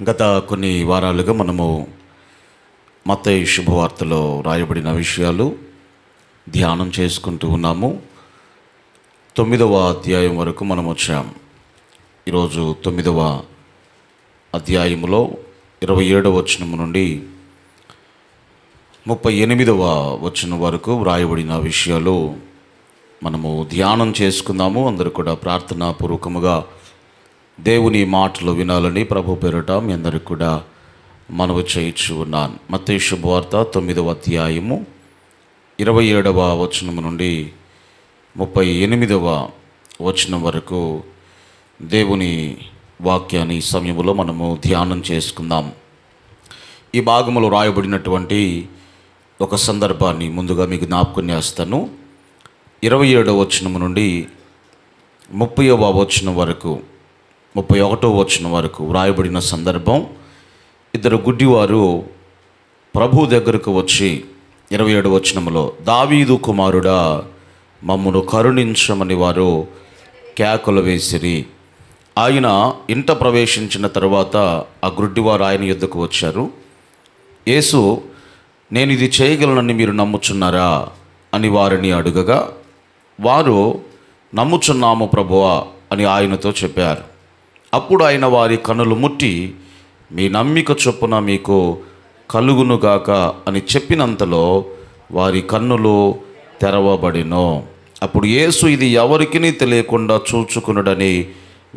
గత కొన్ని వారాలుగా మనము మత్తయి శుభవార్తలో రాయబడిన విషయాలు ధ్యానం చేసుకుంటూ ఉన్నాము. 9వ అధ్యాయం వరకు మనం వచ్చాం. ఈరోజు 9వ అధ్యాయంలో 27వ వచనం నుండి 38వ వచనం వరకు రాయబడిన విషయాలు మనము ధ్యానం చేసుకుందాము. అందరూ కూడా ప్రార్థనాపూర్వకముగా దేవుని మాటలు వినాలని ప్రభు పేరట మీ అందరికి కూడా మనవి చేయించు ఉన్నాను. మత్తయి శుభవార్త 9వ అధ్యాయము 27వ వచనం నుండి 38వ వచనం వరకు దేవుని వాక్యాన్ని ఈ సమయంలో మనము ధ్యానం చేసుకుందాం. ఈ భాగంలో రాయబడినటువంటి ఒక సందర్భాన్ని ముందుగా మీకు జ్ఞాపకం చేస్తాను. 27వ వచనం నుండి 30వ వచనం వరకు 31వ వచనం వరకు వ్రాయబడిన సందర్భం. ఇద్దరు గుడ్డివారు ప్రభు దగ్గరకు వచ్చి 27వ వచనంలో, దావీదు కుమారుడా మమ్మను కరుణించమని వారు కేకలు వేసిరి. ఆయన ఇంట ప్రవేశించిన తర్వాత ఆ గుడ్డివారు ఆయన యొద్దకు వచ్చారు. యేసు, నేను ఇది చేయగలనని మీరు నమ్ముచున్నారా అని వారిని అడుగగా, వారు నమ్ముచున్నాము ప్రభువా అని ఆయనతో చెప్పారు. అప్పుడు ఆయన వారి కన్నులు ముట్టి, మీ నమ్మిక చొప్పున మీకు కలుగునుగాక అని చెప్పినంతలో వారి కన్నులు తెరవబడిను. అప్పుడు యేసు ఇది ఎవరికిని తెలియకుండా చూచుకునుడని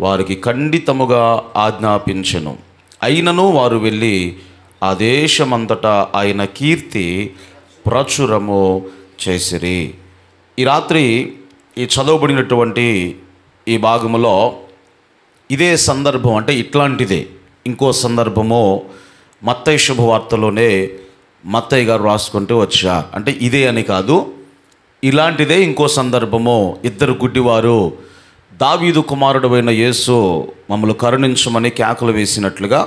వారికి ఖండితముగా ఆజ్ఞాపించెను. అయినను వారు వెళ్ళి ఆ దేశమంతటా ఆయన కీర్తి ప్రచురము చేసిరి. ఈ రాత్రి ఈ చదవబడినటువంటి ఈ భాగములో ఇదే సందర్భం, అంటే ఇట్లాంటిదే ఇంకో సందర్భము మత్తయి శుభవార్తలోనే మత్తయి గారు రాసుకుంటూ వచ్చారు. అంటే ఇదే అని కాదు, ఇలాంటిదే ఇంకో సందర్భము. ఇద్దరు గుడ్డివారు దావీదు కుమారుడైన యేసు మమ్మల్ని కరుణించమని కేకలు వేసినట్లుగా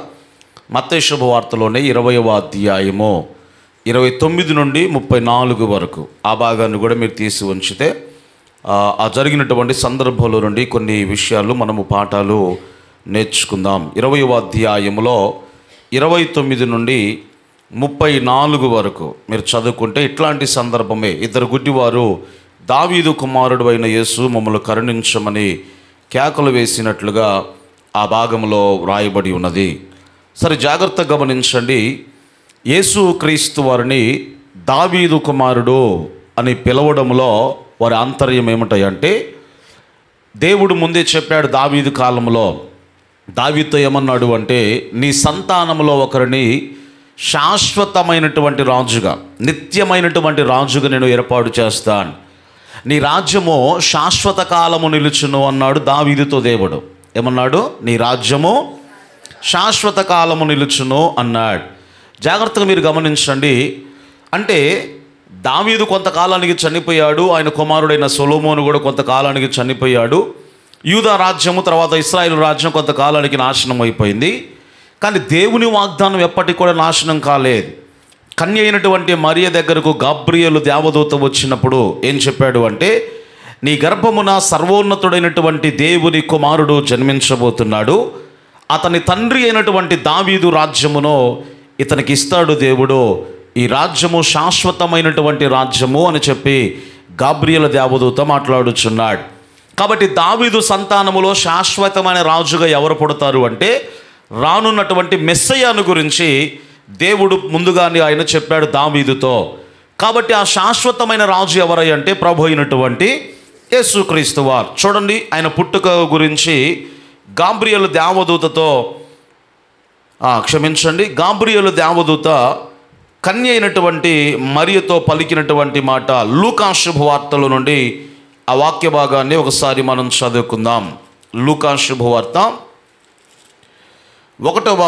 మత్తయి శుభవార్తలోనే 20వ అధ్యాయము 29 నుండి 34 వరకు ఆ భాగాన్ని కూడా మీరు తీసి ఉంచితే ఆ జరిగినటువంటి సందర్భంలో నుండి కొన్ని విషయాలు మనము పాఠాలు నేర్చుకుందాం. 20వ అధ్యాయంలో 29 నుండి 34 వరకు మీరు చదువుకుంటే ఇట్లాంటి సందర్భమే. ఇద్దరు గుడ్డివారు దావీదు కుమారుడు అయిన యేసు మమ్మల్ని కరుణించమని కేకలు వేసినట్లుగా ఆ భాగంలో వ్రాయబడి ఉన్నది. సరే, జాగ్రత్తగా గమనించండి. యేసు క్రీస్తు వారిని దావీదు కుమారుడు అని పిలవడంలో వారి ఆంతర్యం ఏమిటాయంటే, దేవుడు ముందే చెప్పాడు దావీదు కాలంలో. దావీదుతో ఏమన్నాడు అంటే, నీ సంతానంలో ఒకరిని శాశ్వతమైనటువంటి రాజుగా, నిత్యమైనటువంటి రాజుగా నేను ఏర్పాటు చేస్తాను, నీ రాజ్యము శాశ్వత కాలము నిలుచును అన్నాడు దావీదుతో దేవుడు. ఏమన్నాడు? నీ రాజ్యము శాశ్వత కాలము నిలుచును అన్నాడు. జాగ్రత్తగా మీరు గమనించండి. అంటే దావీదు కొంతకాలానికి చనిపోయాడు, ఆయన కుమారుడైన సొలొమోను కూడా కొంతకాలానికి చనిపోయాడు. యూదా రాజ్యము తర్వాత ఇశ్రాయేలు రాజ్యం కొంతకాలానికి నాశనం అయిపోయింది. కానీ దేవుని వాగ్దానం ఎప్పటికి కూడా నాశనం కాలేదు. కన్య అయినటువంటి మరియ దగ్గరకు గాబ్రియేలు దేవదూత వచ్చినప్పుడు ఏం చెప్పాడు అంటే, నీ గర్భమున సర్వోన్నతుడైనటువంటి దేవుని కుమారుడు జన్మించబోతున్నాడు, అతని తండ్రి అయినటువంటి దావీదు రాజ్యమును ఇతనికి ఇస్తాడు దేవుడు, ఈ రాజ్యము శాశ్వతమైనటువంటి రాజ్యము అని చెప్పి గాబ్రియేలు దేవదూత మాట్లాడుచున్నాడు. కాబట్టి దావీదు సంతానములో శాశ్వతమైన రాజుగా ఎవరు పుడతారు అంటే, రానున్నటువంటి మెస్సయ్యను గురించి దేవుడు ముందుగానే ఆయన చెప్పాడు దావీదుతో. కాబట్టి ఆ శాశ్వతమైన రాజు ఎవరై అంటే ప్రభు అయినటువంటి యేసుక్రీస్తు వారు. చూడండి, ఆయన పుట్టుక గురించి గాబ్రియేలు దేవదూతతో గాబ్రియేలు దేవదూత కన్య అయినటువంటి మరియతో పలికినటువంటి మాట లూకా శుభవార్తల నుండి ఆ వాక్య భాగాన్ని ఒకసారి మనం చదువుకుందాం. లూకా శుభవార్త 1వ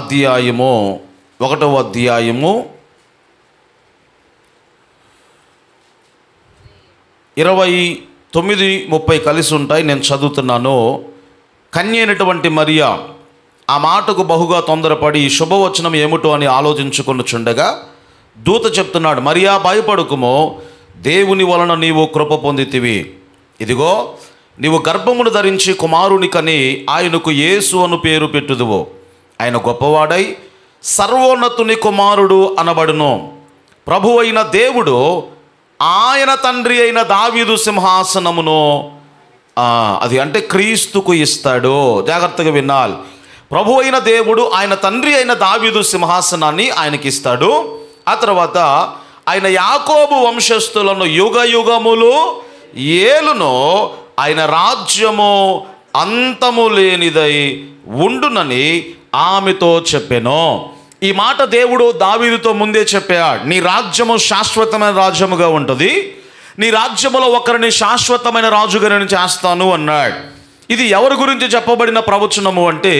అధ్యాయము 29-30 కలిసి ఉంటాయి, నేను చదువుతున్నాను. కన్య అయినటువంటి మరియా ఆ మాటకు బహుగా తొందరపడి ఈ శుభవచనం ఏమిటో అని ఆలోచించుకొనుచుండగా దూత చెప్తున్నాడు, మరియా భయపడుకుమో, దేవుని వలన నీవు కృప పొందితివి. ఇదిగో నీవు గర్భమును ధరించి కుమారుని కని ఆయనకు యేసు అను పేరు పెట్టుదువు. ఆయన గొప్పవాడై సర్వోన్నతుని కుమారుడు అనబడును. ప్రభు అయిన దేవుడు ఆయన తండ్రి అయిన దావీదు సింహాసనమును అది అంటే క్రీస్తుకు ఇస్తాడు. జాగ్రత్తగా వినాలి. ప్రభు అయిన దేవుడు ఆయన తండ్రి అయిన దావీదు సింహాసనాన్ని ఆయనకి ఇస్తాడు. ఆ తర్వాత ఆయన యాకోబు వంశస్థులను యుగ యుగములు ఏలును, ఆయన రాజ్యము అంతము లేనిదై ఉండునని ఆమెతో చెప్పెను. ఈ మాట దేవుడు దావీదుతో ముందే చెప్పాడు. నీ రాజ్యము శాశ్వతమైన రాజ్యముగా ఉంటుంది, నీ రాజ్యములో ఒకరిని శాశ్వతమైన రాజుగా నేను చేస్తాను అన్నాడు. ఇది ఎవరి గురించి చెప్పబడిన ప్రవచనము అంటే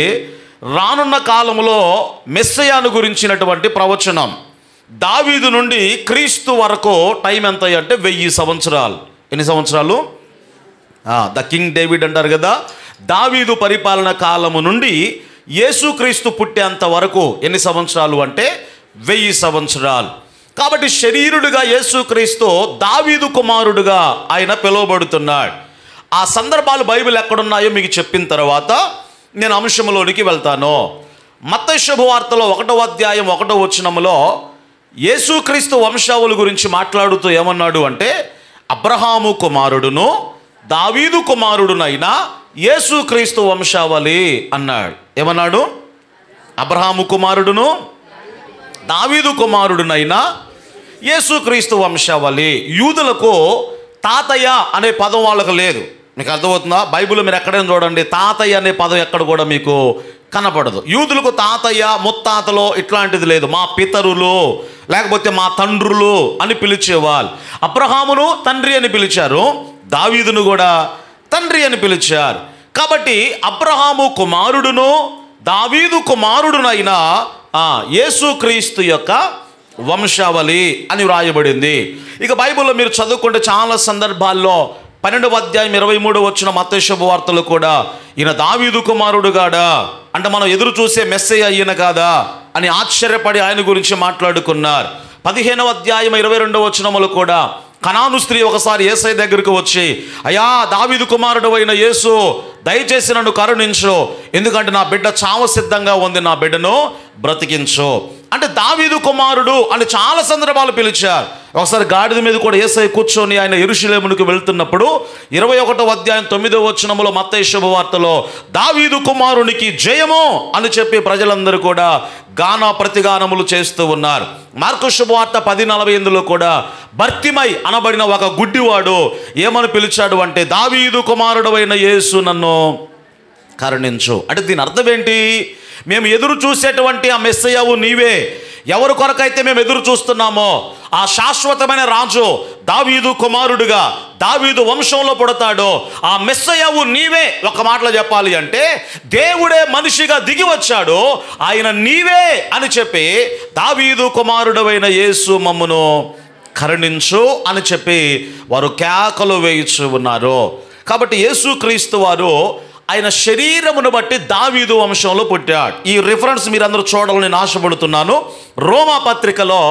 రానున్న కాలంలో మెస్సయాను గురించినటువంటి ప్రవచనం. దావీదు నుండి క్రీస్తు వరకు టైం ఎంత అంటే 1000 సంవత్సరాలు. ఎన్ని సంవత్సరాలు? ద కింగ్ డేవిడ్ అంటారు కదా. దావీదు పరిపాలన కాలము నుండి యేసుక్రీస్తు పుట్టేంత వరకు ఎన్ని సంవత్సరాలు అంటే 1000 సంవత్సరాలు. కాబట్టి శరీరుడిగా యేసుక్రీస్తు దావీదు కుమారుడుగా ఆయన పిలువబడుతున్నాడు. ఆ సందర్భాలు బైబిల్ ఎక్కడున్నాయో మీకు చెప్పిన తర్వాత నేను అంశంలోనికి వెళ్తాను. మత్తయి శుభవార్తలో 1వ అధ్యాయం 1వ వచనములో యేసుక్రీస్తు వంశావళి గురించి మాట్లాడుతూ ఏమన్నాడు అంటే అబ్రహాము కుమారుడును దావీదు కుమారుడునైనా యేసుక్రీస్తు వంశావళి అన్నాడు. ఏమన్నాడు? అబ్రహాము కుమారుడును దావీదు కుమారుడునైనా యేసుక్రీస్తు వంశావళి. యూదులకు తాతయ్య అనే పదం వాళ్ళకు లేదు. మీకు అర్థమవుతుందా? బైబిల్లో మీరు ఎక్కడైనా చూడండి, తాతయ్య అనే పదం ఎక్కడ కూడా మీకు కనపడదు. యూదులకు తాతయ్య ముత్తాతలో ఇట్లాంటిది లేదు. మా పితరులు లేకపోతే మా తండ్రులు అని పిలిచేవాళ్ళు. అబ్రహామును తండ్రి అని పిలిచారు, దావీదును కూడా తండ్రి అని పిలిచారు. కాబట్టి అబ్రహాము కుమారుడును దావీదు కుమారుడునైన యేసుక్రీస్తు యొక్క వంశావళి అని వ్రాయబడింది. ఇక బైబిల్లో మీరు చదువుకుంటే చాలా సందర్భాల్లో 12వ అధ్యాయం 23వ వచనం మత్తయి శుభవార్తలు కూడా ఈయన దావీదు కుమారుడు కాడా అంటే మనం ఎదురు చూసే మెస్సయ్య ఈయన కాదా అని ఆశ్చర్యపడి ఆయన గురించి మాట్లాడుకున్నారు. 15వ అధ్యాయం 22వ వచనములు కూడా కనాను స్త్రీ ఒకసారి యేసయ్య దగ్గరికి వచ్చి, అయ్యా దావీదు కుమారుడు అయిన యేసు, దయచేసి నన్ను కరుణించు, ఎందుకంటే నా బిడ్డ చావ సిద్ధంగా ఉంది, నా బిడ్డను బ్రతికించు అంటే దావీదు కుమారుడు అని చాలా సందర్భాలు పిలిచారు. ఒకసారి గాడిద మీద కూడా యేసయ్య కూర్చొని ఆయన యెరూషలేమునికి వెళ్తున్నప్పుడు 21వ అధ్యాయం 9వ వచనములో మత్తయి శుభవార్తలో దావీదు కుమారునికి జయము అని చెప్పి ప్రజలందరూ కూడా గాన ప్రతిగానములు చేస్తూ ఉన్నారు. మార్కు శుభవార్త 10:48లో కూడా బర్తిమై అనబడిన ఒక గుడ్డివాడు ఏమని పిలిచాడు అంటే దావీదు కుమారుడు అయిన యేసు నన్ను కరుణించు. అంటే దీని అర్థం ఏంటి? మేము ఎదురు చూసేటువంటి ఆ మెస్సయ్యవు నీవే. ఎవరి కొరకైతే మేము ఎదురు చూస్తున్నామో ఆ శాశ్వతమైన రాజు దావీదు కుమారుడుగా దావీదు వంశంలో పుడతాడో ఆ మెస్సయ్యవు నీవే. ఒక మాటలో చెప్పాలి అంటే దేవుడే మనిషిగా దిగి వచ్చాడు, ఆయన నీవే అని చెప్పి దావీదు కుమారుడైన యేసు మమ్మును కరుణించు అని చెప్పి వారు కేకలు వేయిచు ఉన్నారు. కాబట్టి యేసుక్రీస్తు వారు ఆయన శరీరమును బట్టి దావీదు వంశంలో పుట్టాడు. ఈ రిఫరెన్స్ మీరందరూ చూడాలని నేను ఆశపడుతున్నాను. రోమా పత్రికలో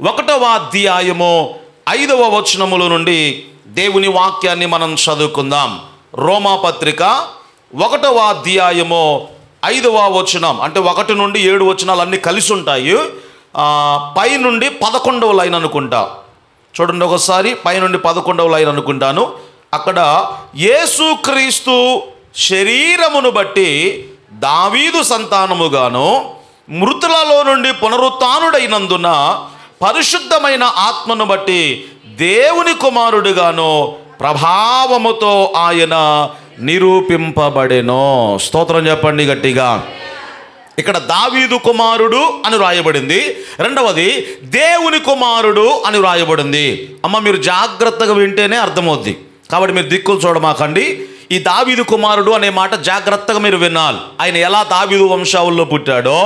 1వ అధ్యాయము 5వ వచనముల నుండి దేవుని వాక్యాన్ని మనం చదువుకుందాం. రోమా పత్రిక 1వ అధ్యాయము 5వ వచనం అంటే 1 నుండి 7 వచనాలు అన్నీ కలిసి ఉంటాయి. పై నుండి 11వ లైన్ అనుకుంటా. చూడండి ఒకసారి, పై నుండి 11వ లైన్ అనుకుంటాను. అక్కడ యేసుక్రీస్తు శరీరమును బట్టి దావీదు సంతానముగాను మృతులలో నుండి పునరుత్థానుడైనందున పరిశుద్ధమైన ఆత్మను బట్టి దేవుని కుమారుడుగాను ప్రభావముతో ఆయన నిరూపింపబడెను. స్తోత్రం చెప్పండి గట్టిగా. ఇక్కడ దావీదు కుమారుడు అని వ్రాయబడింది, రెండవది దేవుని కుమారుడు అని వ్రాయబడింది. అమ్మ మీరు జాగ్రత్తగా వింటేనే అర్థమవుద్ది. కాబట్టి మీరు దిక్కులు చూడమాకండి. ఈ దావీదు కుమారుడు అనే మాట జాగ్రత్తగా మీరు వినాలి. ఆయన ఎలా దావీదు వంశావళిలో పుట్టాడో,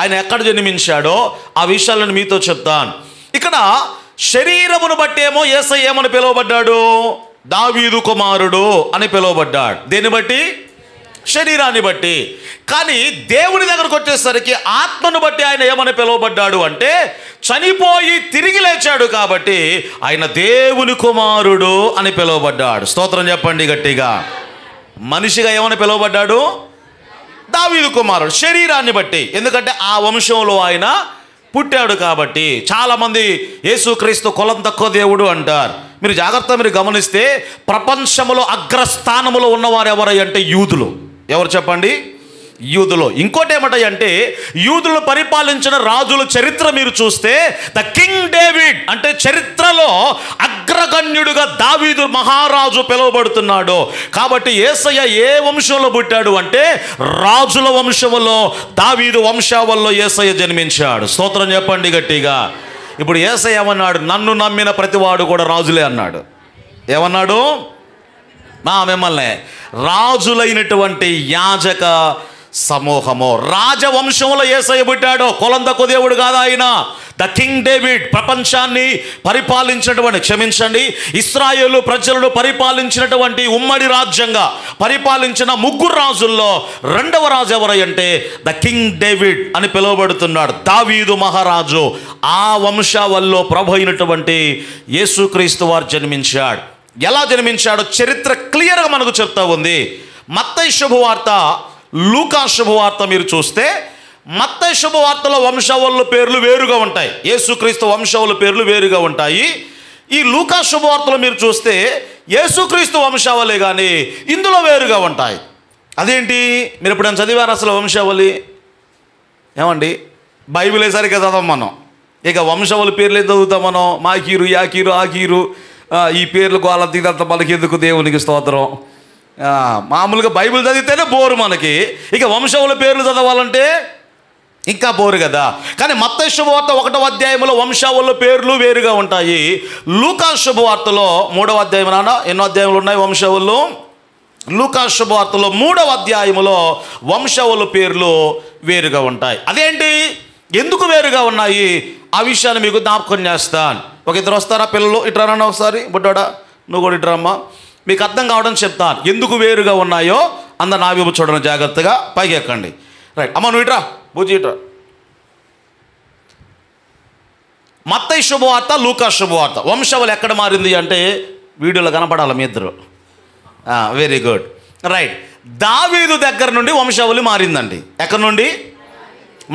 ఆయన ఎక్కడ జన్మించాడో ఆ విషయాలను మీతో చెప్తాను. ఇక్కడ శరీరమును బట్టి ఏమో యేసయ్య ఏమని పిలువబడ్డాడు? దావీదు కుమారుడు అని పిలువబడ్డాడు. దేన్ని బట్టి? శరీరాన్ని బట్టి. కానీ దేవుని దగ్గరకు వచ్చేసరికి ఆత్మను బట్టి ఆయన ఏమని పిలువబడ్డాడు అంటే చనిపోయి తిరిగి లేచాడు కాబట్టి ఆయన దేవుని కుమారుడు అని పిలువబడ్డాడు. స్తోత్రం చెప్పండి గట్టిగా. మనిషిగా ఏమని పిలువబడ్డాడు? దావీదు కుమారుడు శరీరాన్ని బట్టి, ఎందుకంటే ఆ వంశంలో ఆయన పుట్టాడు కాబట్టి. చాలామంది యేసుక్రీస్తు కులం తక్కువ దేవుడు అంటారు. మీరు జాగ్రత్తగా మీరు గమనిస్తే ప్రపంచంలో అగ్రస్థానంలో ఉన్నవారు ఎవరై అంటే యూదులు. ఎవరు చెప్పండి? యూదులు. ఇంకోటి ఏమంటాయంటే యూదులు పరిపాలించిన రాజుల చరిత్ర మీరు చూస్తే ద కింగ్ డేవిడ్ అంటే చరిత్రలో అగ్రగణ్యుడుగా దావీదు మహారాజు పిలువబడుతున్నాడు. కాబట్టి యేసయ్య ఏ వంశంలో పుట్టాడు అంటే రాజుల వంశంలో, దావీదు వంశావల్లో యేసయ్య జన్మించాడు. స్తోత్రం చెప్పండి గట్టిగా. ఇప్పుడు యేసయ్య ఏమన్నాడు? నన్ను నమ్మిన ప్రతివాడు కూడా రాజులే అన్నాడు. ఏమన్నాడు? మిమ్మల్ని రాజులైనటువంటి యాజక సమూహము, రాజవంశంలో యేసయ్య పుట్టాడు. కులం తక్కువ దేవుడు కాదు ఆయన. ద కింగ్ డేవిడ్ ప్రపంచాన్ని పరిపాలించినటువంటి, ఇశ్రాయేలు ప్రజలను పరిపాలించినటువంటి ఉమ్మడి రాజ్యంగా పరిపాలించిన 3 రాజుల్లో 2వ రాజు ఎవరై అంటే ద కింగ్ డేవిడ్ అని పిలువబడుతున్నాడు. దావీదు మహారాజు. ఆ వంశావల్లో ప్రభు అయినటువంటి యేసుక్రీస్తు వారు జన్మించాడు. ఎలా జన్మించాడో చరిత్ర క్లియర్గా మనకు చెప్తా ఉంది. మత్తయి శుభవార్త, లూకా శుభవార్త మీరు చూస్తే మత్తయి శుభవార్తలో వంశావళుల పేర్లు వేరుగా ఉంటాయి, యేసుక్రీస్తు వంశావళుల పేర్లు వేరుగా ఉంటాయి. ఈ లూకా శుభవార్తలో మీరు చూస్తే యేసుక్రీస్తు వంశావళి కానీ ఇందులో వేరుగా ఉంటాయి. అదేంటి? మీరు ఎప్పుడైనా చదివారు అసలు వంశావళి? ఏమండి, బైబిల్ సరిగ్గా చదవం మనం. ఇక వంశావళి పేర్లు ఏం చదువుతాం మనం? మాకీరు, యాకీరు, ఆకీరు, ఈ పేర్లు గోలంత ఇదంతా మనకి ఎందుకు? దేవునికి స్తోత్రం. మామూలుగా బైబిల్ చదివితేనే బోరు మనకి, ఇక వంశావళి పేర్లు చదవాలంటే ఇంకా బోరు కదా. కానీ మత్తయి శుభవార్త 1వ అధ్యాయంలో వంశావళుల పేర్లు వేరుగా ఉంటాయి. లూకా శుభవార్తలో 3వ అధ్యాయం, ఎన్నో అధ్యాయంలో ఉన్నాయి వంశావళులు? లూకా శుభవార్తలో 3వ అధ్యాయంలో వంశావళుల పేర్లు వేరుగా ఉంటాయి. అదేంటి? ఎందుకు వేరుగా ఉన్నాయి? ఆ విషయాన్ని మీకు జ్ఞాపకం చేస్తాను. ఒక ఇద్దరు వస్తారా పిల్లలు? ఇట్రానన్నా ఒకసారి. బుడ్డోడా నువ్వు కూడా ఇట్రామ్మా. మీకు అర్థం కావడం చెప్తాను ఎందుకు వేరుగా ఉన్నాయో. అందరు నా వైపు చూడండి జాగ్రత్తగా, పైకి ఎక్కండి. రైట్ అమ్మ, నువ్వు ఇట్రా, బూజీ ఇట్రా. మత్తయి శుభవార్త, లూకా శుభవార్త వంశావళి ఎక్కడ మారింది అంటే వీడియోలో కనపడాలి మీ ఇద్దరు. Very good, right. దావీదు దగ్గర నుండి వంశావళి మారిందండి. ఎక్కడి నుండి?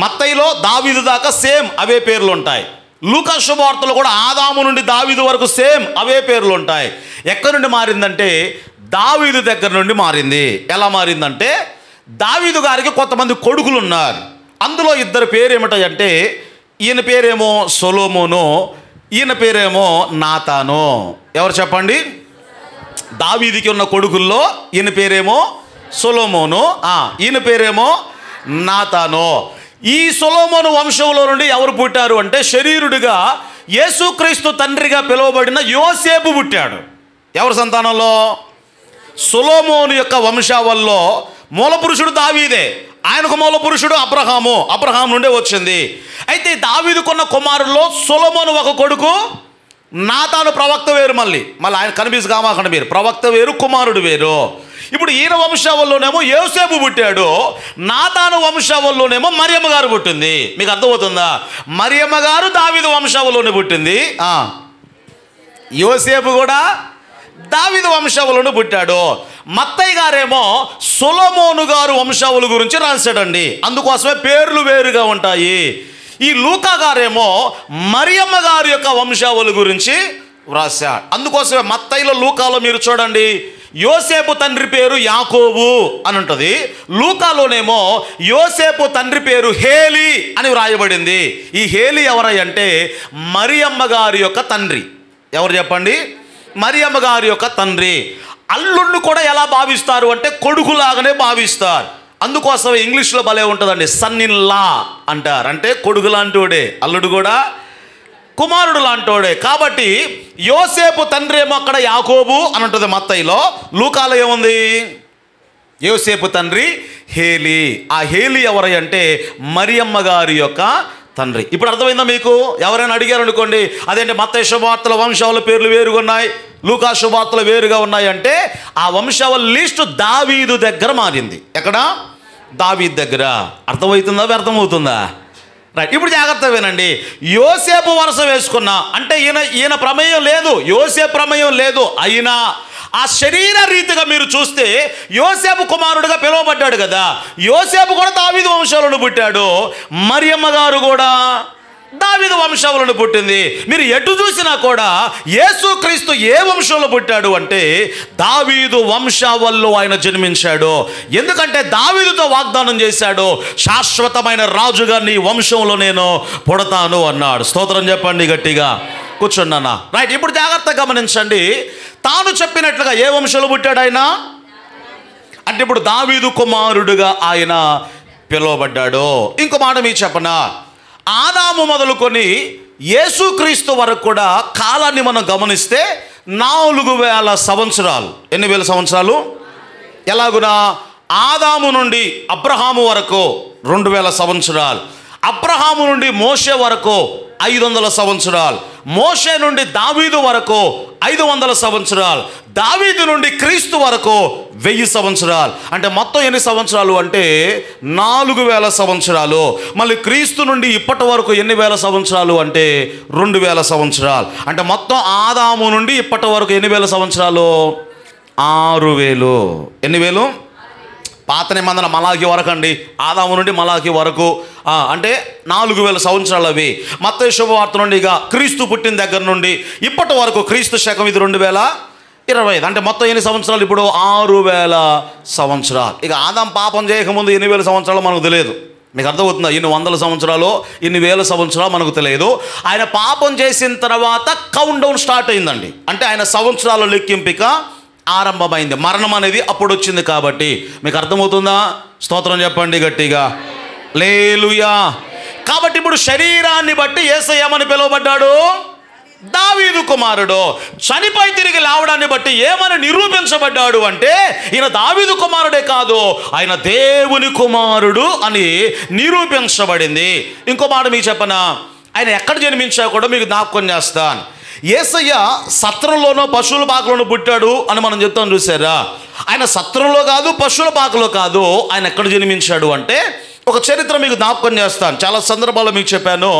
మత్తయిలో దావీదు దాకా సేమ్ అవే పేర్లు ఉంటాయి. లూకా శుభవార్తలో కూడా ఆదాము నుండి దావీదు వరకు సేమ్ అవే పేర్లు ఉంటాయి. ఎక్కడి నుండి మారిందంటే దావీదు దగ్గర నుండి మారింది. ఎలా మారిందంటే దావీదు గారికి కొంతమంది కొడుకులు ఉన్నారు. అందులో ఇద్దరు పేరు ఏమిటంటే ఈయన పేరేమో సొలొమోను, ఈయన పేరేమో నాతాను. ఎవరు చెప్పండి? దావీదుకి ఉన్న కొడుకుల్లో ఈయన పేరేమో సొలొమోను, ఈయన పేరేమో నాతాను. ఈ సొలొమోను వంశంలో నుండి ఎవరు పుట్టారు అంటే శరీరుడిగా యేసుక్రీస్తు తండ్రిగా పిలువబడిన యోసేపు పుట్టాడు. ఎవరి సంతానంలో? సొలొమోను యొక్క వంశావల్లో మూల పురుషుడు దావీదే. ఆయనకు మూల పురుషుడు అబ్రహాము, అబ్రహాం నుండే వచ్చింది. అయితే దావీదుకున్న కుమారుల్లో సొలొమోను ఒక కొడుకు, నాతాను ప్రవక్త వేరు. మళ్ళీ ఆయన కనిపిసి కామాకండి మీరు, ప్రవక్త వేరు, కుమారుడు వేరు. ఇప్పుడు ఈయన వంశావల్లోనేమో యోసేపు పుట్టాడు, నాతాను వంశావల్లోనేమో మరియమ్మ గారు పుట్టింది. మీకు అర్థమవుతుందా? మరియమ్మ గారు దావీదు వంశావల్లోనే పుట్టింది, యోసేపు కూడా దావీదు వంశావళిలోనే పుట్టాడు. మత్తయి గారేమో సొలొమోను గారు వంశావళి గురించి రాశాడండి, అందుకోసమే పేర్లు వేరుగా ఉంటాయి. ఈ లూకా గారేమో మరియమ్మ గారి యొక్క వంశావళి గురించి వ్రాశాడు, అందుకోసమే మత్తయిలో లూకాలో మీరు చూడండి యోసేపు తండ్రి పేరు యాకోబు అని ఉంటుంది, లూకాలోనేమో యోసేపు తండ్రి పేరు హేలి అని వ్రాయబడింది. ఈ హేలి ఎవరై అంటే మరియమ్మ గారి యొక్క తండ్రి. ఎవరు చెప్పండి? మరియమ్మ గారి యొక్క తండ్రి. అల్లుడిని కూడా ఎలా భావిస్తారు అంటే కొడుకులాగానే భావిస్తారు, అందుకోసం ఇంగ్లీష్లో భలే ఉంటుందండి, సన్ ఇన్ లా అంటారు. అంటే కొడుకు లాంటివాడే, అల్లుడు కూడా కుమారుడు లాంటోడే. కాబట్టి యోసేపు తండ్రి ఏమో అక్కడ యాకోబు అని ఉంటుంది మత్తయిలో, లూకాలో ఏముంది? యోసేపు తండ్రి హేలి. ఆ హేలి ఎవరై అంటే మరియమ్మ గారి యొక్క తండ్రి. ఇప్పుడు అర్థమైందా మీకు? ఎవరైనా అడిగారు అనుకోండి, అదేంటి మత్తయి శుభవార్తల వంశావళి పేర్లు వేరుగా ఉన్నాయి, లూకా శుభవార్తలు వేరుగా ఉన్నాయి అంటే ఆ వంశావళి లిస్టు దావీదు దగ్గర మారింది. ఎక్కడ? దావీదు దగ్గర. అర్థమవుతుందా? వ్యర్థమవుతుందా? రైట్. ఇప్పుడు జాగ్రత్త వినండి. యోసేపు వరుస వేసుకున్నా అంటే ఈయన ప్రమేయం లేదు, యోసేపు ప్రమేయం లేదు, అయినా ఆ శరీర రీతిగా మీరు చూస్తే యోసేపు కుమారుడుగా పిలువబడ్డాడు కదా. యోసేపు కూడా దావీదు వంశాలను పుట్టాడు, మరియమ్మ గారు కూడా దావీదు వంశావళిని పుట్టింది. మీరు ఎటు చూసినా కూడా యేసుక్రీస్తు ఏ వంశంలో పుట్టాడు అంటే దావీదు వంశావళిలో ఆయన జన్మించాడు. ఎందుకంటే దావీదుతో వాగ్దానం చేశాడు, శాశ్వతమైన రాజుగా నీ వంశంలో నేను పుడతాను అన్నాడు. స్తోత్రం చెప్పండి గట్టిగా. కూర్చున్నానా? రైట్. ఇప్పుడు జాగ్రత్తగా గమనించండి. తాను చెప్పినట్లుగా ఏ వంశంలో పుట్టాడు ఆయన అంటే ఇప్పుడు దావీదు కుమారుడుగా ఆయన పిలువబడ్డాడు. ఇంకో మాట మీకు చెప్పనా, ఆదాము మొదలుకొని యేసుక్రీస్తు వరకు కూడా కాలాన్ని మనం గమనిస్తే 4000 సంవత్సరాలు. ఎన్ని వేల సంవత్సరాలు? ఎలాగునా? ఆదాము నుండి అబ్రహాము వరకు 2000 సంవత్సరాలు, అబ్రహాము నుండి మోషే వరకు 500 సంవత్సరాలు, మోషే నుండి దావీదు వరకు 500 సంవత్సరాలు, దావీదు నుండి క్రీస్తు వరకు 1000 సంవత్సరాలు. అంటే మొత్తం ఎన్ని సంవత్సరాలు అంటే 4000 సంవత్సరాలు. మళ్ళీ క్రీస్తు నుండి ఇప్పటి వరకు ఎన్ని వేల సంవత్సరాలు అంటే 2000 సంవత్సరాలు. అంటే మొత్తం ఆదాము నుండి ఇప్పటి వరకు ఎన్ని వేల సంవత్సరాలు? 6000. ఎన్ని వేలు? పాత నిబంధన మలాకి వరకు అండి, ఆదాము నుండి మలాకి వరకు అంటే 4000 సంవత్సరాలు అవి. మత్తయి శుభవార్త నుండి ఇక క్రీస్తు పుట్టిన దగ్గర నుండి ఇప్పటి వరకు, క్రీస్తు శకం ఇది 2025. అంటే మొత్తం ఎన్ని సంవత్సరాలు ఇప్పుడు? 6000 సంవత్సరాలు. ఇక ఆదాం పాపం చేయకముందు ఎన్ని వేల సంవత్సరాలు మనకు తెలియదు. మీకు అర్థమవుతుందా? ఇన్ని 100 సంవత్సరాలు, ఇన్ని వేల సంవత్సరాలు మనకు తెలియదు. ఆయన పాపం చేసిన తర్వాత కౌంట్ డౌన్ స్టార్ట్ అయిందండి. అంటే ఆయన సంవత్సరాల లెక్కింపిక ఆరంభమైంది. మరణం అనేది అప్పుడు వచ్చింది కాబట్టి. మీకు అర్థమవుతుందా? స్తోత్రం చెప్పండి గట్టిగా. హల్లెలూయా. కాబట్టి ఇప్పుడు శరీరాన్ని బట్టి యేసయ్య ఏమని పిలువబడ్డాడు? దావీదు కుమారుడు. చనిపోయి తిరిగి లేవడాన్ని బట్టి ఏమని నిరూపించబడ్డాడు అంటే ఈయన దావీదు కుమారుడే కాదు, ఆయన దేవుని కుమారుడు అని నిరూపించబడింది. ఇంకో మాట మీకు చెప్పనా, ఆయన ఎక్కడ జన్మించా కూడా మీకు జ్ఞాపకం చేస్తాను. యేసయ్య సత్రంలోనో పశువుల పాకలోనో పుట్టాడు అని మనం చెప్తాం చూసారా? ఆయన సత్రంలో కాదు, పశువుల పాకలో కాదు. ఆయన ఎక్కడ జన్మించాడు అంటే ఒక చరిత్ర మీకు జ్ఞాపకం చేస్తాను. చాలా సందర్భాల్లో మీకు చెప్పాను.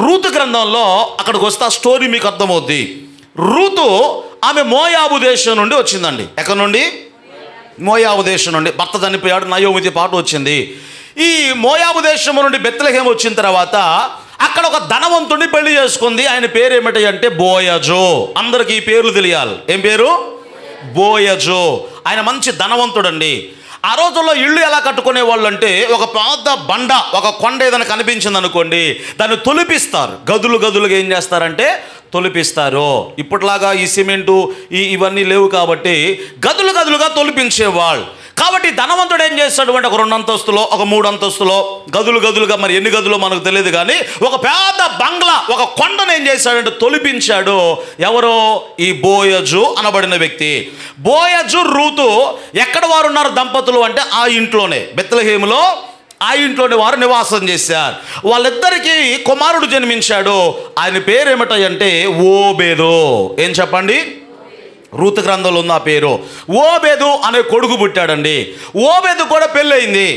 రూతు గ్రంథంలో అక్కడికి వస్తే ఆ స్టోరీ మీకు అర్థమవుద్ది. రూతు ఆమె మోయాబు దేశం నుండి వచ్చిందండి. ఎక్కడి నుండి? మోయాబు దేశం నుండి. భర్త చనిపోయాడు, నయోమితో పాటు వచ్చింది. ఈ మోయాబు దేశం నుండి బెత్లెహేం వచ్చిన తర్వాత అక్కడ ఒక ధనవంతుడిని పెళ్లి చేసుకుంది. ఆయన పేరు ఏమిటి అంటే బోయజు. అందరికి ఈ పేర్లు తెలియాలి. ఏం పేరు? బోయజు. ఆయన మంచి ధనవంతుడండి. ఆ రోజుల్లో ఇళ్ళు ఎలా కట్టుకునే వాళ్ళు అంటే ఒక పెద్ద బండ, ఒక కొండ ఏదైనా కనిపించింది అనుకోండి, దాన్ని తొలిపిస్తారు. గదులు గదులుగా ఏం చేస్తారంటే తొలిపిస్తారు. ఇప్పటిలాగా ఈ సిమెంటు ఇవన్నీ లేవు కాబట్టి గదులు గదులుగా తొలిపించేవాళ్ళు. కాబట్టి ధనవంతుడు ఏం చేస్తాడు అంటే ఒక 2 అంతస్తులో, ఒక 3 అంతస్తులో, గదులు గదులుగా, మరి ఎన్ని గదులో మనకు తెలియదు కానీ ఒక పెద్ద బంగ్లా, ఒక కొండను ఏం చేశాడంటే తొలిపించాడు. ఎవరో? ఈ బోయజు అనబడిన వ్యక్తి. బోయజు రూతు ఎక్కడ వారు ఉన్నారు దంపతులు అంటే ఆ ఇంట్లోనే, బెత్లెహేములో ఆ ఇంట్లోనే వారు నివాసం చేశారు. వాళ్ళిద్దరికీ కుమారుడు జన్మించాడు. ఆయన పేరు ఏమిటంటే ఓబేదు. ఏం చెప్పండి? రూతు గ్రంథంలో ఉన్న ఆ పేరు. ఓబేదు అనే కొడుకు పుట్టాడండి. ఓబేదు కూడా పెళ్ళయింది.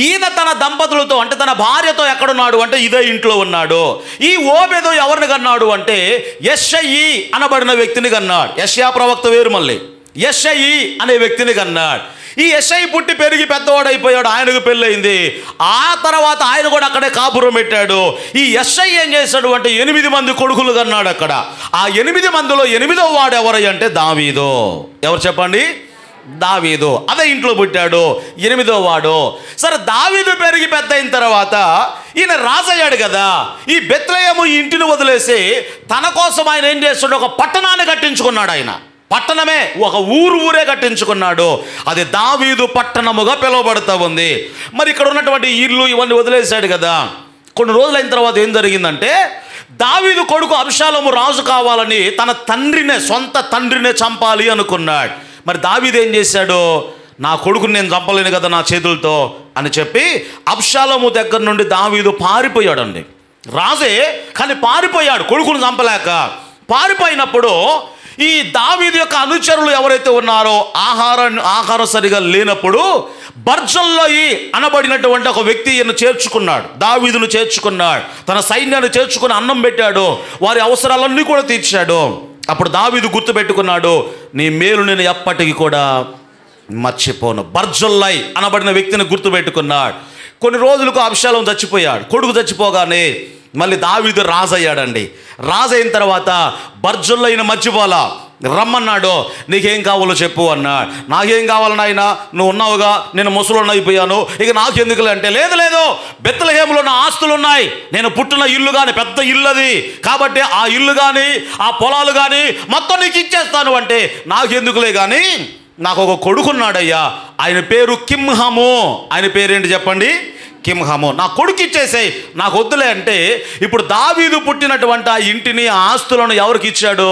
ఈయన తన దంపతులతో అంటే తన భార్యతో ఎక్కడున్నాడు అంటే ఇదే ఇంట్లో ఉన్నాడు. ఈ ఓబేదు ఎవరిని కన్నాడు అంటే యెషయి అనబడిన వ్యక్తిని కన్నాడు. యెషయా ప్రవక్త వేరు, మళ్ళీ యెషయి అనే వ్యక్తిని కన్నాడు. ఈ యెషయి పుట్టి పెరిగి పెద్దవాడైపోయాడు. ఆయనకు పెళ్ళయింది. ఆ తర్వాత ఆయన కూడా అక్కడే కాపురం పెట్టాడు. ఈ యెషయి ఏం చేశాడు అంటే 8 మంది కొడుకులు కన్నాడు అక్కడ. ఆ 8 మందిలో 8వ వాడు ఎవరు అంటే దావీదు. ఎవరు చెప్పండి? దావీదు. అదే ఇంట్లో పుట్టాడు, 8వ వాడు. సరే, దావీదు పెరిగి పెద్ద అయిన తర్వాత ఈయన రాజయ్యాడు కదా. ఈ బెత్లెహేము ఈ ఇంటిని వదిలేసి తన కోసం ఆయన ఏం చేస్తాడు? ఒక పట్టణాన్ని కట్టించుకున్నాడు. ఆయన పట్టణమే, ఒక ఊరే కట్టించుకున్నాడు. అది దావీదు పట్టణముగా పిలువబడుతూ ఉంది. మరి ఇక్కడ ఉన్నటువంటి ఇల్లు ఇవన్నీ వదిలేశాడు కదా. కొన్ని రోజులైన తర్వాత ఏం జరిగిందంటే దావీదు కొడుకు అబ్షాలోము రాజు కావాలని తన తండ్రినే, సొంత తండ్రినే చంపాలి అనుకున్నాడు. మరి దావీదు ఏం చేశాడు? నా కొడుకుని నేను చంపలేను కదా నా చేతులతో అని చెప్పి అబ్షాలోము దగ్గర నుండి దావీదు పారిపోయాడండి. రాజే కానీ పారిపోయాడు కొడుకును చంపలేక. పారిపోయినప్పుడు ఈ దావీదు యొక్క అనుచరులు ఎవరైతే ఉన్నారో ఆహారం సరిగా లేనప్పుడు బర్జల్లోయి అనబడినటువంటి ఒక వ్యక్తి ఈయన చేర్చుకున్నాడు, దావీదును చేర్చుకున్నాడు, తన సైన్యాన్ని చేర్చుకుని అన్నం పెట్టాడు, వారి అవసరాలన్నీ కూడా తీర్చాడు. అప్పుడు దావీదు గుర్తుపెట్టుకున్నాడు, నీ మేలు నేను ఎప్పటికీ కూడా మర్చిపోను. బర్జుల్లై అనబడిన వ్యక్తిని గుర్తుపెట్టుకున్నాడు. కొన్ని రోజులకు అబ్షాలోము చచ్చిపోయాడు. కొడుకు చచ్చిపోగానే మళ్ళీ దావీదు రాజు అయ్యాడండి. రాజు అయిన తర్వాత బర్జుల్లైని మర్చిపోలా. రమ్మన్నాడు, నీకేం కావాలో చెప్పు అన్నాడు. నాకేం కావాలి నాయనా, నువ్వు ఉన్నావుగా, నేను ముసలోడిని అయిపోయాను, ఇక నాకెందుకులే అంటే, లేదు లేదు, బెత్లెహేములో నా ఆస్తులు ఉన్నాయి, నేను పుట్టిన ఇల్లు కానీ పెద్ద ఇల్లు అది, కాబట్టి ఆ ఇల్లు కానీ ఆ పొలాలు కానీ మొత్తం నీకు ఇచ్చేస్తాను అంటే, నాకెందుకులే కానీ నాకు ఒక కొడుకున్నాడయ్యా, ఆయన పేరు కిమ్హము. ఆయన పేరేంటి చెప్పండి? కిమ్హము. నా కొడుకు ఇచ్చేసాయి, నాకు వద్దులే అంటే, ఇప్పుడు దావీదు పుట్టినటువంటి ఆ ఇంటిని ఆ ఆస్తులను ఎవరికి ఇచ్చాడు?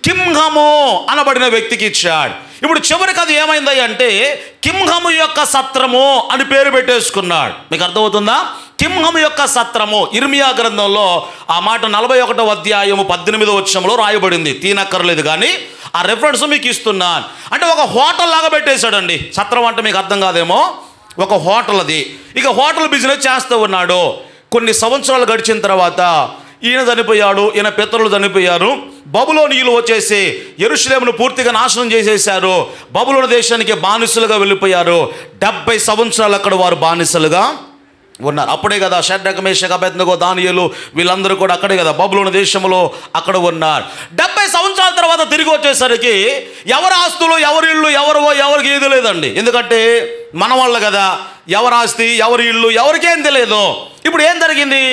కిమ్హము అనబడిన వ్యక్తికి ఇచ్చాడు. ఇప్పుడు చివరికి అది ఏమైంది అంటే కిమ్హము యొక్క సత్రము అని పేరు పెట్టేసుకున్నాడు. మీకు అర్థమవుతుందా? కిమ్హము యొక్క సత్రము. ఇర్మియా గ్రంథంలో ఆ మాట 41వ అధ్యాయము 18వ వచనంలో రాయబడింది. తీనక్కర్లేదు కానీ ఆ రెఫరెన్స్ మీకు ఇస్తున్నాను. అంటే ఒక హోటల్ లాగా పెట్టేశాడండి. సత్రం అంటే మీకు అర్థం కాదేమో, ఒక హోటల్ అది. ఇక హోటల్ బిజినెస్ చేస్తూ ఉన్నాడు. కొన్ని సంవత్సరాలు గడిచిన తర్వాత ఈయన చనిపోయాడు, ఈయన పితరులు చనిపోయారు. బబులోనీయులు వచ్చేసి యెరూషలేమును పూర్తిగా నాశనం చేసేశారు. బబులోను దేశానికి బానిసలుగా వెళ్ళిపోయారు. 70 సంవత్సరాలు అక్కడ వారు బానిసలుగా ఉన్నారు. అప్పుడే కదా షడ్రక్ మేషక్ అబేద్నెగో దానియేలు వీళ్ళందరూ కూడా అక్కడే కదా బబులోను దేశంలో అక్కడ ఉన్నారు. 70 సంవత్సరాల తర్వాత తిరిగి వచ్చేసరికి ఎవరి ఆస్తులు, ఎవరి ఇళ్ళు, ఎవరికి ఏది లేదండి. ఎందుకంటే మన వాళ్ళు కదా, ఎవరి ఆస్తి, ఎవరి ఇల్లు ఎవరికేం తెలియదు. ఇప్పుడు ఏం జరిగింది?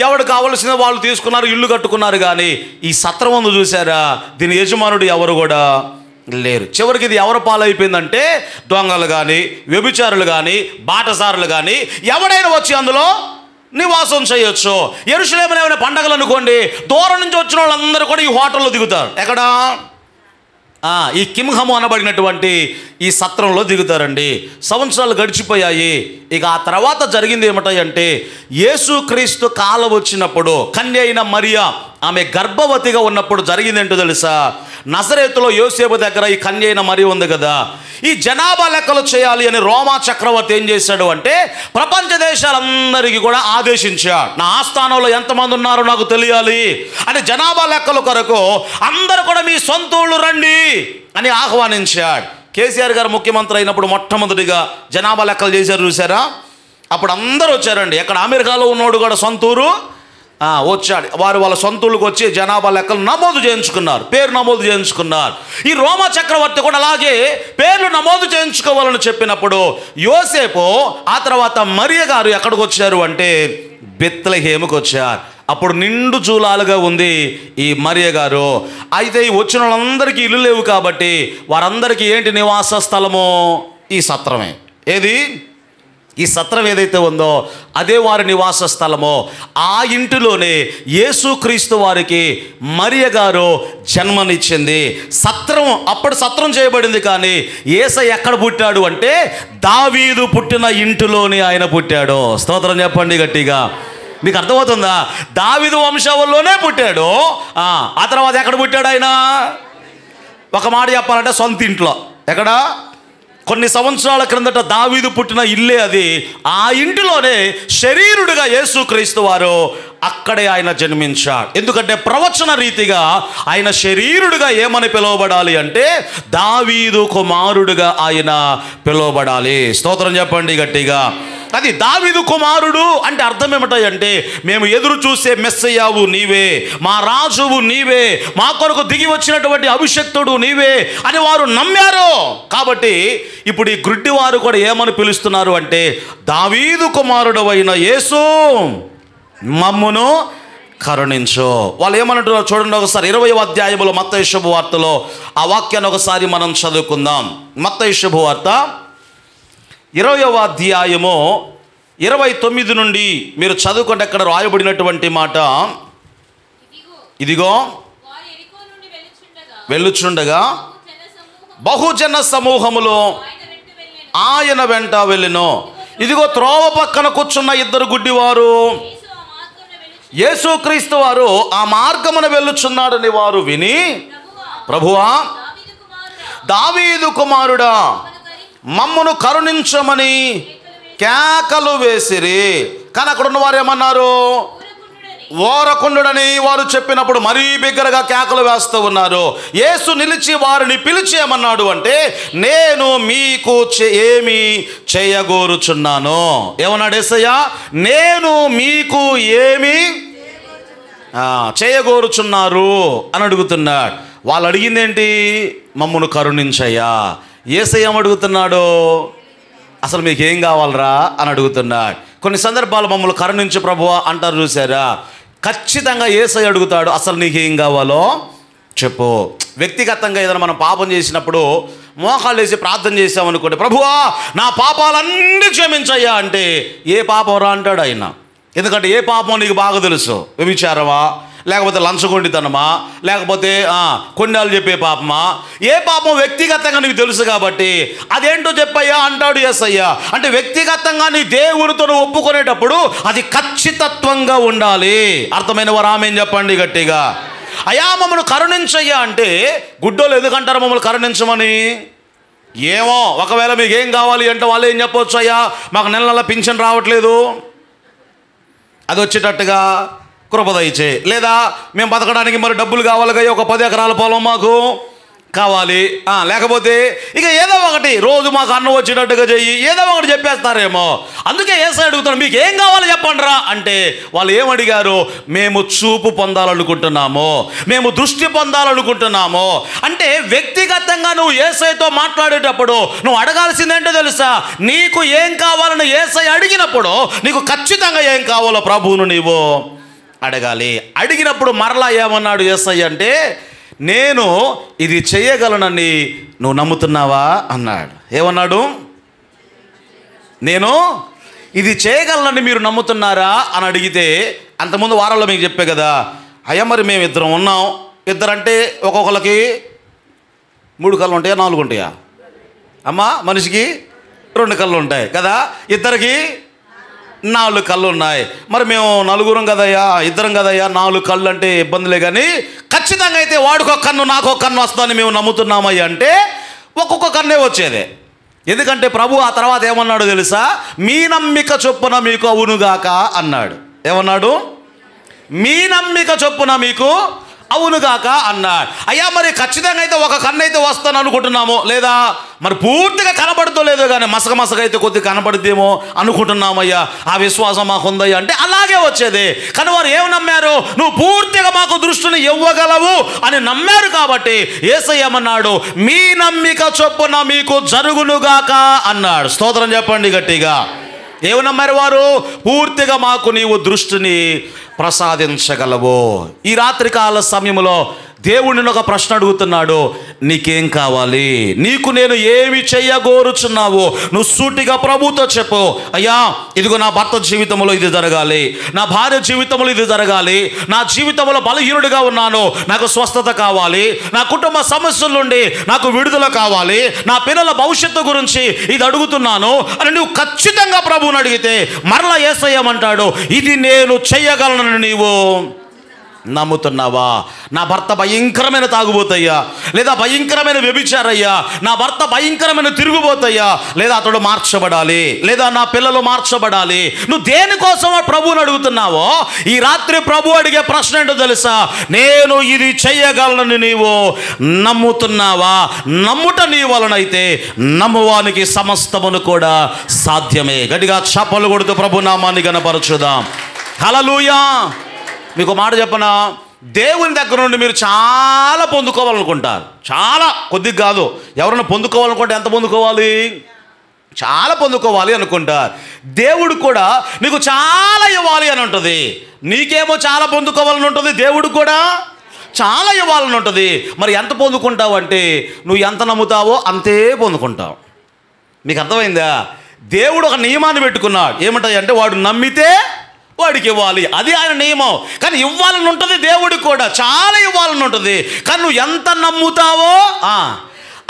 ఎవడు కావలసిన వాళ్ళు తీసుకున్నారు, ఇల్లు కట్టుకున్నారు. కానీ ఈ సత్రం ఉంది చూసారా, దీని యజమానుడు ఎవరు కూడా లేరు. చివరికి ఇది ఎవరు పాలైపోయిందంటే దొంగలు కానీ, వ్యభిచారులు కానీ, బాటసారులు కానీ ఎవడైనా వచ్చి అందులో నివాసం చేయొచ్చు. యెరూషలేములో ఏమైనా పండగలు అనుకోండి, దూరం నుంచి వచ్చిన వాళ్ళందరూ కూడా ఈ హోటల్లో దిగుతారు. ఎక్కడ? ఈ కిమ్హము అనబడినటువంటి ఈ సత్రంలో దిగుతారండి. సంవత్సరాలు గడిచిపోయాయి. ఇక ఆ తర్వాత జరిగింది ఏమిటంటే, యేసుక్రీస్తు కాలం వచ్చినప్పుడు కన్య అయిన మరియా ఆమె గర్భవతిగా ఉన్నప్పుడు జరిగింది ఏంటో తెలుసా? నజరేతులో యోసేపు దగ్గర ఈ కన్య అయిన మరియ ఉంది కదా, ఈ జనాభా లెక్కలు చేయాలి అని రోమా చక్రవర్తి ఏం చేశాడు అంటే ప్రపంచ దేశాలందరికీ కూడా ఆదేశించాడు. నా ఆస్థానంలో ఎంతమంది ఉన్నారో నాకు తెలియాలి అని జనాభా లెక్కల కొరకు అందరూ కూడా మీ సొంత ఊళ్ళు రండి అని ఆహ్వానించాడు. కేసీఆర్ గారు ముఖ్యమంత్రి అయినప్పుడు మొట్టమొదటిగా జనాభా లెక్కలు చేశారు చూసారా? అప్పుడు అందరూ వచ్చారండి. ఎక్కడ అమెరికాలో ఉన్నోడు కూడా సొంతూరు వచ్చాడు. వారు వాళ్ళ సొంతూళ్ళకి వచ్చి జనాభా లెక్కలు నమోదు చేయించుకున్నారు, పేరు నమోదు చేయించుకున్నారు. ఈ రోమా చక్రవర్తి కూడా అలాగే పేర్లు నమోదు చేయించుకోవాలని చెప్పినప్పుడు యోసేపు ఆ తర్వాత మరియ గారు ఎక్కడికి వచ్చారు అంటే బెత్లెహేముకి వచ్చారు. అప్పుడు నిండు చూలాలుగా ఉంది ఈ మరియ గారు. అయితే ఈ వచ్చిన వాళ్ళందరికీ ఇల్లు లేవు కాబట్టి వారందరికీ ఏంటి నివాస స్థలము? ఈ సత్రమే. ఏది? ఈ సత్రం ఏదైతే ఉందో అదే వారి నివాస స్థలమో. ఆ ఇంటిలోనే యేసుక్రీస్తు వారికి మరియ గారు జన్మనిచ్చింది. సత్రం అప్పుడు సత్రం చేయబడింది. కానీ యేసయ్య ఎక్కడ పుట్టాడు అంటే దావీదు పుట్టిన ఇంటిలోనే ఆయన పుట్టాడు. స్తోత్రం చెప్పండి గట్టిగా. మీకు అర్థమవుతుందా? దావీదు వంశంలోనే పుట్టాడు. ఆ తర్వాత ఎక్కడ పుట్టాడు ఆయన? ఒక మాట చెప్పాలంటే సొంత ఇంట్లో. ఎక్కడ? కొన్ని సంవత్సరాల క్రిందట దావీదు పుట్టిన ఇల్లే అది. ఆ ఇంటిలోనే శరీరుడిగా యేసుక్రీస్తు వారు అక్కడే ఆయన జన్మించాడు. ఎందుకంటే ప్రవచన రీతిగా ఆయన శరీరుడిగా ఏమని పిలువబడాలి అంటే దావీదు కుమారుడుగా ఆయన పిలువబడాలి. స్తోత్రం చెప్పండి గట్టిగా. అది దావీదు కుమారుడు అంటే అర్థం ఏమిటంటే మేము ఎదురు చూసే మెస్సయ్యావు నీవే, మా రాజువు నీవే, మా కొరకు దిగి వచ్చినటువంటి అభిషక్తుడు నీవే అని వారు నమ్మారు. కాబట్టి ఇప్పుడు ఈ గ్రుడ్డివారు కూడా ఏమని పిలుస్తున్నారు అంటే దావీదు కుమారుడు అయిన యేసు మమ్మును కరుణించు. వాళ్ళు ఏమంటున్నారు చూడండి ఒకసారి. 20వ అధ్యాయములో మత్తయి శుభవార్తలో ఆ వాక్యాన్ని ఒకసారి మనం చదువుకుందాం. మత్తయి శుభవార్త 20వ అధ్యాయము 29 నుండి మీరు చదువుకుంటే అక్కడ రాయబడినటువంటి మాట, ఇదిగో వెళ్ళుచుండగా బహుజన సమూహములో ఆయన వెంట వెళ్ళెను. ఇదిగో త్రోవ పక్కన కూర్చున్న 2 గుడ్డివారు యేసుక్రీస్తు వారు ఆ మార్గమున వెళ్ళుచున్నాడని వారు విని, ప్రభువా దావీదు కుమారుడా మమ్మును కరుణించమని కేకలు వేసిరి. కానీ అక్కడ ఉన్న వారు ఏమన్నారు? ఓరకుండుడని వారు చెప్పినప్పుడు మరీ బిగ్గరగా కేకలు వేస్తూ ఉన్నారు. యేసు నిలిచి వారిని పిలిచి ఏమన్నాడు అంటే, నేను మీకు ఏమి చేయగోరుచున్నాను. ఏమన్నాడు యేసయ్య? నేను మీకు ఏమి చేయగోరుచున్నారు అని అడుగుతున్నాడు. వాళ్ళు అడిగింది ఏంటి? మమ్మను కరుణించయ్యా. యేసయ్య అడుగుతున్నాడు, అసలు మీకు ఏం కావాలరా అని అడుగుతున్నాడు. కొన్ని సందర్భాలు మమ్మల్ని కరుణించు ప్రభువా అంటారు చూసారా? ఖచ్చితంగా యేసయ్య అడుగుతాడు, అసలు నీకు ఏం కావాలో చెప్పు. వ్యక్తిగతంగా ఏదైనా మనం పాపం చేసినప్పుడు మోకాళ్ళు వేసి ప్రార్థన చేసామనుకోండి, ప్రభువా నా పాపాలన్నీ క్షమించయ్యా అంటే, ఏ పాపం రా అంటాడు ఆయన. ఎందుకంటే ఏ పాపం నీకు బాగా తెలుసు. వ్యభిచారమా, లేకపోతే లంచగొండితనమా, లేకపోతే కొన్నేళ్ళు చెప్పే పాపమా, ఏ పాపం వ్యక్తిగతంగా నీకు తెలుసు కాబట్టి అదేంటో చెప్పయ్యా అంటాడు యేసయ్య. అంటే వ్యక్తిగతంగా నీ దేవునితో ఒప్పుకునేటప్పుడు అది ఖచ్చితత్వంగా ఉండాలి. అర్థమైన వారు ఆమేన్ చెప్పండి గట్టిగా. అయ్యా మమ్మల్ని కరుణించయ్యా అంటే, గుడ్డోలు ఎందుకంటారు మమ్మల్ని కరుణించమని? ఏమో ఒకవేళ మీకు ఏం కావాలి అంటే వాళ్ళు ఏం చెప్పవచ్చు, అయ్యా మాకు నెల నెల పింఛన్ రావట్లేదు, అది వచ్చేటట్టుగా కృప దయచేయి. లేదా మేము బతకడానికి మరి డబ్బులు కావాలి, 10 ఎకరాల పొలం మాకు కావాలి. లేకపోతే ఇక ఏదో ఒకటి రోజు మాకు అన్నం వచ్చేటట్టుగా చెయ్యి, ఏదో ఒకటి చెప్పేస్తారేమో. అందుకే యేసయ్య అడుగుతాను, మీకు ఏం కావాలో చెప్పండి రా అంటే, వాళ్ళు ఏమడిగారు? మేము చూపు పొందాలనుకుంటున్నాము, మేము దృష్టి పొందాలనుకుంటున్నాము. అంటే వ్యక్తిగతంగా నువ్వు యేసయ్యతో మాట్లాడేటప్పుడు నువ్వు అడగాల్సిందేంటో తెలుసా? నీకు ఏం కావాలని యేసయ్య అడిగినప్పుడు నీకు ఖచ్చితంగా ఏం కావాలో ప్రభువును నీవు అడగాలి. అడిగినప్పుడు మరలా ఏమన్నాడు యేసయ్య అంటే, నేను ఇది చేయగలనని నువ్వు నమ్ముతున్నావా అన్నాడు. ఏమన్నాడు? నేను ఇది చేయగలనని మీరు నమ్ముతున్నారా అని అడిగితే, అంతకుముందు వారాల్లో మీకు చెప్పే కదా, అయ్యా మరి మేము ఇద్దరం ఉన్నాం, ఇద్దరంటే ఒక్కొక్కరికి 3 కళ్ళు ఉంటాయా 4 ఉంటాయా అమ్మా? మనిషికి 2 కళ్ళు ఉంటాయి కదా, ఇద్దరికి 4 కళ్ళు ఉన్నాయి. మరి మేము 4 కదయ్యా, ఇద్దరం కదయ్యా, 4 కళ్ళు అంటే ఇబ్బందులే, కానీ ఖచ్చితంగా అయితే వాడికొక కన్ను నాకొక కన్ను వస్తుందని మేము నమ్ముతున్నామయ్యా అంటే ఒక్కొక్క కన్నే వచ్చేదే. ఎందుకంటే ప్రభు ఆ తర్వాత ఏమన్నాడు తెలుసా? మీ నమ్మిక చొప్పున మీకు అవునుగాక అన్నాడు. ఏమన్నాడు? మీ నమ్మిక చొప్పున మీకు అవునుగాక అన్నాడు. అయ్యా మరి ఖచ్చితంగా అయితే ఒక కన్ను అయితే వస్తాను అనుకుంటున్నాము, లేదా మరి పూర్తిగా కనపడుతూ లేదో కానీ మసక అయితే కొద్దిగా కనపడుద్దేమో అనుకుంటున్నామయ్యా, ఆ విశ్వాసం మాకు ఉందయ్యా అంటే అలాగే వచ్చేది. కానీ వారు ఏమి నమ్మారు? నువ్వు పూర్తిగా మాకు దృష్టిని ఇవ్వగలవు అని నమ్మారు. కాబట్టి యేసయ్య ఏమన్నాడు? మీ నమ్మిక చొప్పున మీకు జరుగునుగాక అన్నాడు. స్తోత్రం చెప్పండి గట్టిగా. ఏమి నమ్మారు వారు? పూర్తిగా మాకు నీవు దృష్టిని ప్రసాదించగలవు. ఈ రాత్రికాల సమయంలో దేవుడిని ఒక ప్రశ్న అడుగుతున్నాడు, నీకేం కావాలి? నీకు నేను ఏమి చెయ్యగోరుచున్నావు? నువ్వు సూటిగా ప్రభుతో చెప్పు. అయ్యా ఇదిగో నా భర్త జీవితంలో ఇది జరగాలి, నా భార్య జీవితంలో ఇది జరగాలి, నా జీవితంలో బలహీనుడిగా ఉన్నాను, నాకు స్వస్థత కావాలి, నా కుటుంబ సమస్యల నుండి నాకు విడుదల కావాలి, నా పిల్లల భవిష్యత్తు గురించి ఇది అడుగుతున్నాను అని నువ్వు ఖచ్చితంగా ప్రభువుని అడిగితే మరలా యేసయ్య అంటాడు, ఇది నేను చెయ్యగలను నీవు నమ్ముతున్నావా? నా భర్త భయంకరమైన తాగుబోతయ్యా, లేదా భయంకరమైన వ్యభిచారయ్యా, నా భర్త భయంకరమైన తిరుగుబోతయ్యా, లేదా అతడు మార్చబడాలి, లేదా నా పిల్లలు మార్చబడాలి. నువ్వు దేనికోసం ప్రభువుని అడుగుతున్నావో ఈ రాత్రి ప్రభు అడిగే ప్రశ్న ఏంటో తెలుసా? నేను ఇది చెయ్యగలనని నీవు నమ్ముతున్నావా? నమ్ముట నీ వలనైతే నమ్మువానికి సమస్తమును కూడా సాధ్యమే. గట్టిగా చప్పలు కొడుతూ ప్రభు నామాన్ని గణపరచుదాం. హల్లెలూయా. మీకు మాట చెప్పనా? దేవుని దగ్గర నుండి మీరు చాలా పొందుకోవాలనుకుంటారు, చాలా కొద్దిగా కాదు. ఎవరైనా పొందుకోవాలనుకుంటే ఎంత పొందుకోవాలి? చాలా పొందుకోవాలి అనుకుంటారు. దేవుడు కూడా నీకు చాలా ఇవ్వాలి అని ఉంటుంది. నీకేమో చాలా పొందుకోవాలని ఉంటుంది, దేవుడు కూడా చాలా ఇవ్వాలని ఉంటుంది. మరి ఎంత పొందుకుంటావు అంటే నువ్వు ఎంత నమ్ముతావో అంతే పొందుకుంటావు. మీకు అర్థమైందా? దేవుడు ఒక నియమాన్ని పెట్టుకున్నాడు. ఏమిటంటే వాడు నమ్మితే వాడికి ఇవ్వాలి, అది ఆయన నియమం. కానీ ఇవ్వాలని ఉంటుంది, దేవుడికి కూడా చాలా ఇవ్వాలని ఉంటుంది. కానీ నువ్వు ఎంత నమ్ముతావో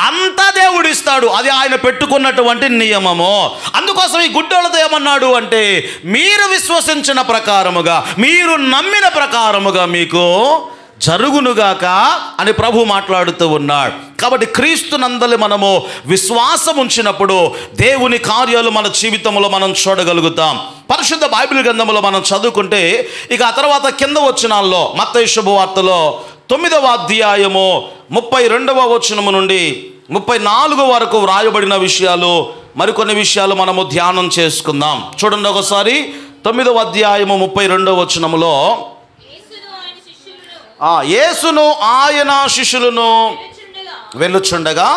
అంతా దేవుడు ఇస్తాడు, అది ఆయన పెట్టుకున్నటువంటి నియమము. అందుకోసం ఈ గుడ్డోళ్ళతో ఏమన్నాడు అంటే, మీరు విశ్వసించిన ప్రకారముగా, మీరు నమ్మిన ప్రకారముగా మీకు జరుగునుగాక అని ప్రభు మాట్లాడుతూ ఉన్నాడు. కాబట్టి క్రీస్తునందలి మనము విశ్వాసం ఉంచినప్పుడు దేవుని కార్యాలు మన జీవితంలో మనం చూడగలుగుతాం. పరిశుద్ధ బైబిల్ గ్రంథంలో మనం చదువుకుంటే ఇక ఆ తర్వాత కింద వచనాల్లో మత్తయి శుభవార్తలో 9వ అధ్యాయము 32వ వచనము నుండి 34 వరకు వ్రాయబడిన విషయాలు, మరికొన్ని విషయాలు మనము ధ్యానం చేసుకుందాం. చూడండి ఒకసారి 9వ అధ్యాయము 32వ వచనములో, యేసును ఆయన శిష్యులను వెళ్ళుచుండగా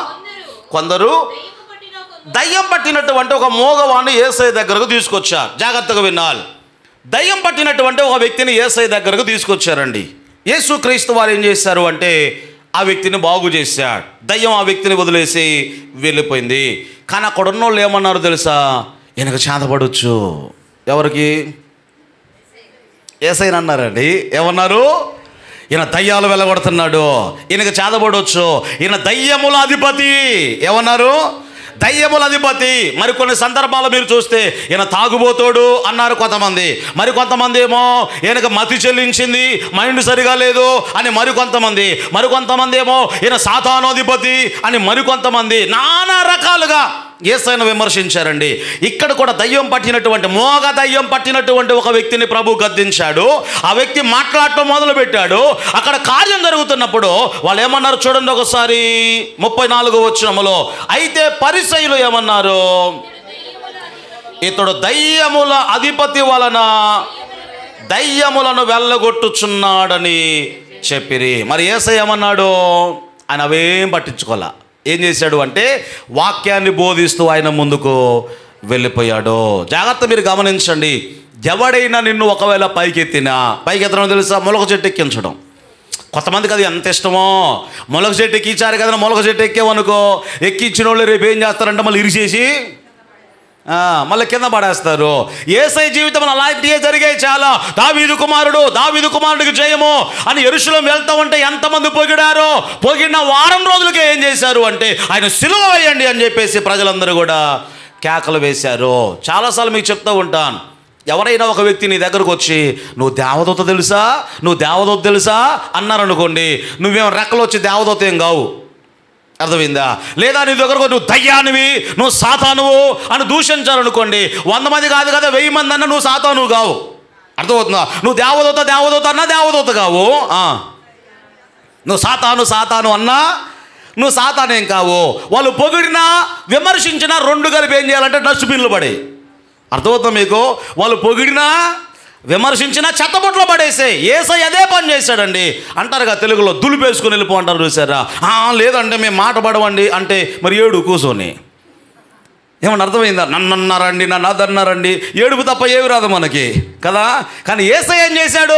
కొందరు దయ్యం పట్టినటువంటి ఒక మోగవాణ్ణి యేసయ్య దగ్గరకు తీసుకొచ్చారు. జాగ్రత్తగా వినాలి. దయ్యం పట్టినటువంటి ఒక వ్యక్తిని యేసయ్య దగ్గరకు తీసుకొచ్చారండి. యేసుక్రీస్తు వారు ఏం చేశారు అంటే ఆ వ్యక్తిని బాగు చేశాడు. దయ్యం ఆ వ్యక్తిని వదిలేసి వెళ్ళిపోయింది. కానీ అక్కడ ఉన్న వాళ్ళు ఏమన్నారు తెలుసా? ఈయనకు చేతపడవచ్చు. ఎవరికి? యేసయ్యని అన్నారండి. ఏమన్నారు? ఈయన దయ్యాలు వెళ్ళగొడుతున్నాడు, ఈయనకు చేతపడవచ్చు, ఈయన దయ్యముల అధిపతి. ఏమన్నారు? దయ్యముల అధిపతి. మరికొన్ని సందర్భాలు మీరు చూస్తే ఈయన తాగుబోతోడు అన్నారు కొంతమంది, మరికొంతమంది ఏమో ఈయనకు మతి చెల్లించింది, మైండ్ సరిగా లేదు అని మరికొంతమంది ఏమో ఈయన సాతానోధిపతి అని మరికొంతమంది నానా రకాలుగా యేసయ్యను విమర్శించారండి. ఇక్కడ కూడా దయ్యం పట్టినటువంటి మోగ దయ్యం పట్టినటువంటి ఒక వ్యక్తిని ప్రభు గద్దించాడు. ఆ వ్యక్తి మాట్లాడటం మొదలుపెట్టాడు. అక్కడ కార్యం జరుగుతున్నప్పుడు వాళ్ళు ఏమన్నారు చూడండి ఒకసారి 34వ వచనములో, అయితే పరిసయ్యులు ఏమన్నారు? ఇతడు దయ్యముల అధిపతి వలన దయ్యములను వెళ్ళగొట్టుచున్నాడని చెప్పిరి. మరి యేసయ్య ఏమన్నాడు? ఆయన అవేం పట్టించుకోలే. ఏం చేశాడు అంటే వాక్యాన్ని బోధిస్తూ ఆయన ముందుకు వెళ్ళిపోయాడు. జాగ్రత్త మీరు గమనించండి. ఎవడైనా నిన్ను ఒకవేళ పైకెత్తడం తెలుసా? మొలక చెట్టు ఎక్కించడం. కొంతమందికి అది ఎంత ఇష్టమో. మొలక చెట్టు ఎక్కించారు కదా, మొలక చెట్టు ఎక్కేవనుకో, ఎక్కించిన వాళ్ళు రేపు ఏం చేస్తారంటే మళ్ళీ ఇరిచేసి మళ్ళీ కింద పడేస్తారు. యేసయ్య జీవితంలో అలాంటివే జరిగాయి చాలా. దావీదు కుమారుడికి జయము అని యెరూషలేం వెళ్తా ఉంటే ఎంతమంది పొగిడారో, పొగిడిన వారం రోజులకే ఏం చేశారు అంటే ఆయన సిలువ వేయండి అని చెప్పేసి ప్రజలందరూ కూడా కేకలు వేశారు. చాలాసార్లు మీకు చెప్తూ ఉంటాను, ఎవరైనా ఒక వ్యక్తి నీ దగ్గరకు వచ్చి నువ్వు దేవదూత తెలుసా అన్నారనుకోండి, నువ్వేమో రెక్కలు వచ్చి దేవదూత ఏం కావు. అర్థమైందా? లేదా నీ దగ్గరకు నువ్వు దయ్యానివి, నువ్వు సాతానువు అని దూషించాలనుకోండి, 100 మంది కాదు కదా, 1000 మంది అన్నా నువ్వు సాతానువు కావు. అర్థమవుతుందా? నువ్వు దేవదూత అన్నా దేవదూత కావు. నువ్వు సాతాను అన్నా నువ్వు సాతానేం కావు. వాళ్ళు పొగిడినా విమర్శించినా 2 కలిపి ఏం చేయాలంటే డస్ట్బిన్లు పడే. అర్థమవుతుందా మీకు? వాళ్ళు పొగిడినా విమర్శించినా చెత్తబొట్లో పడేసే. యేసయ్య అదే పని చేశాడండి. అంటారుగా తెలుగులో దులిపేసుకుని వెళ్ళిపో అంటారు చూసారా? లేదంటే మేము మాట పడవండి అంటే మరి ఏడు కూర్చొని ఏమన్నా అర్థమైందా? నన్ను అదన్నారండి, ఏడుపు తప్ప ఏమి రాదు మనకి కదా. కానీ యేసయ్య ఏం చేశాడు?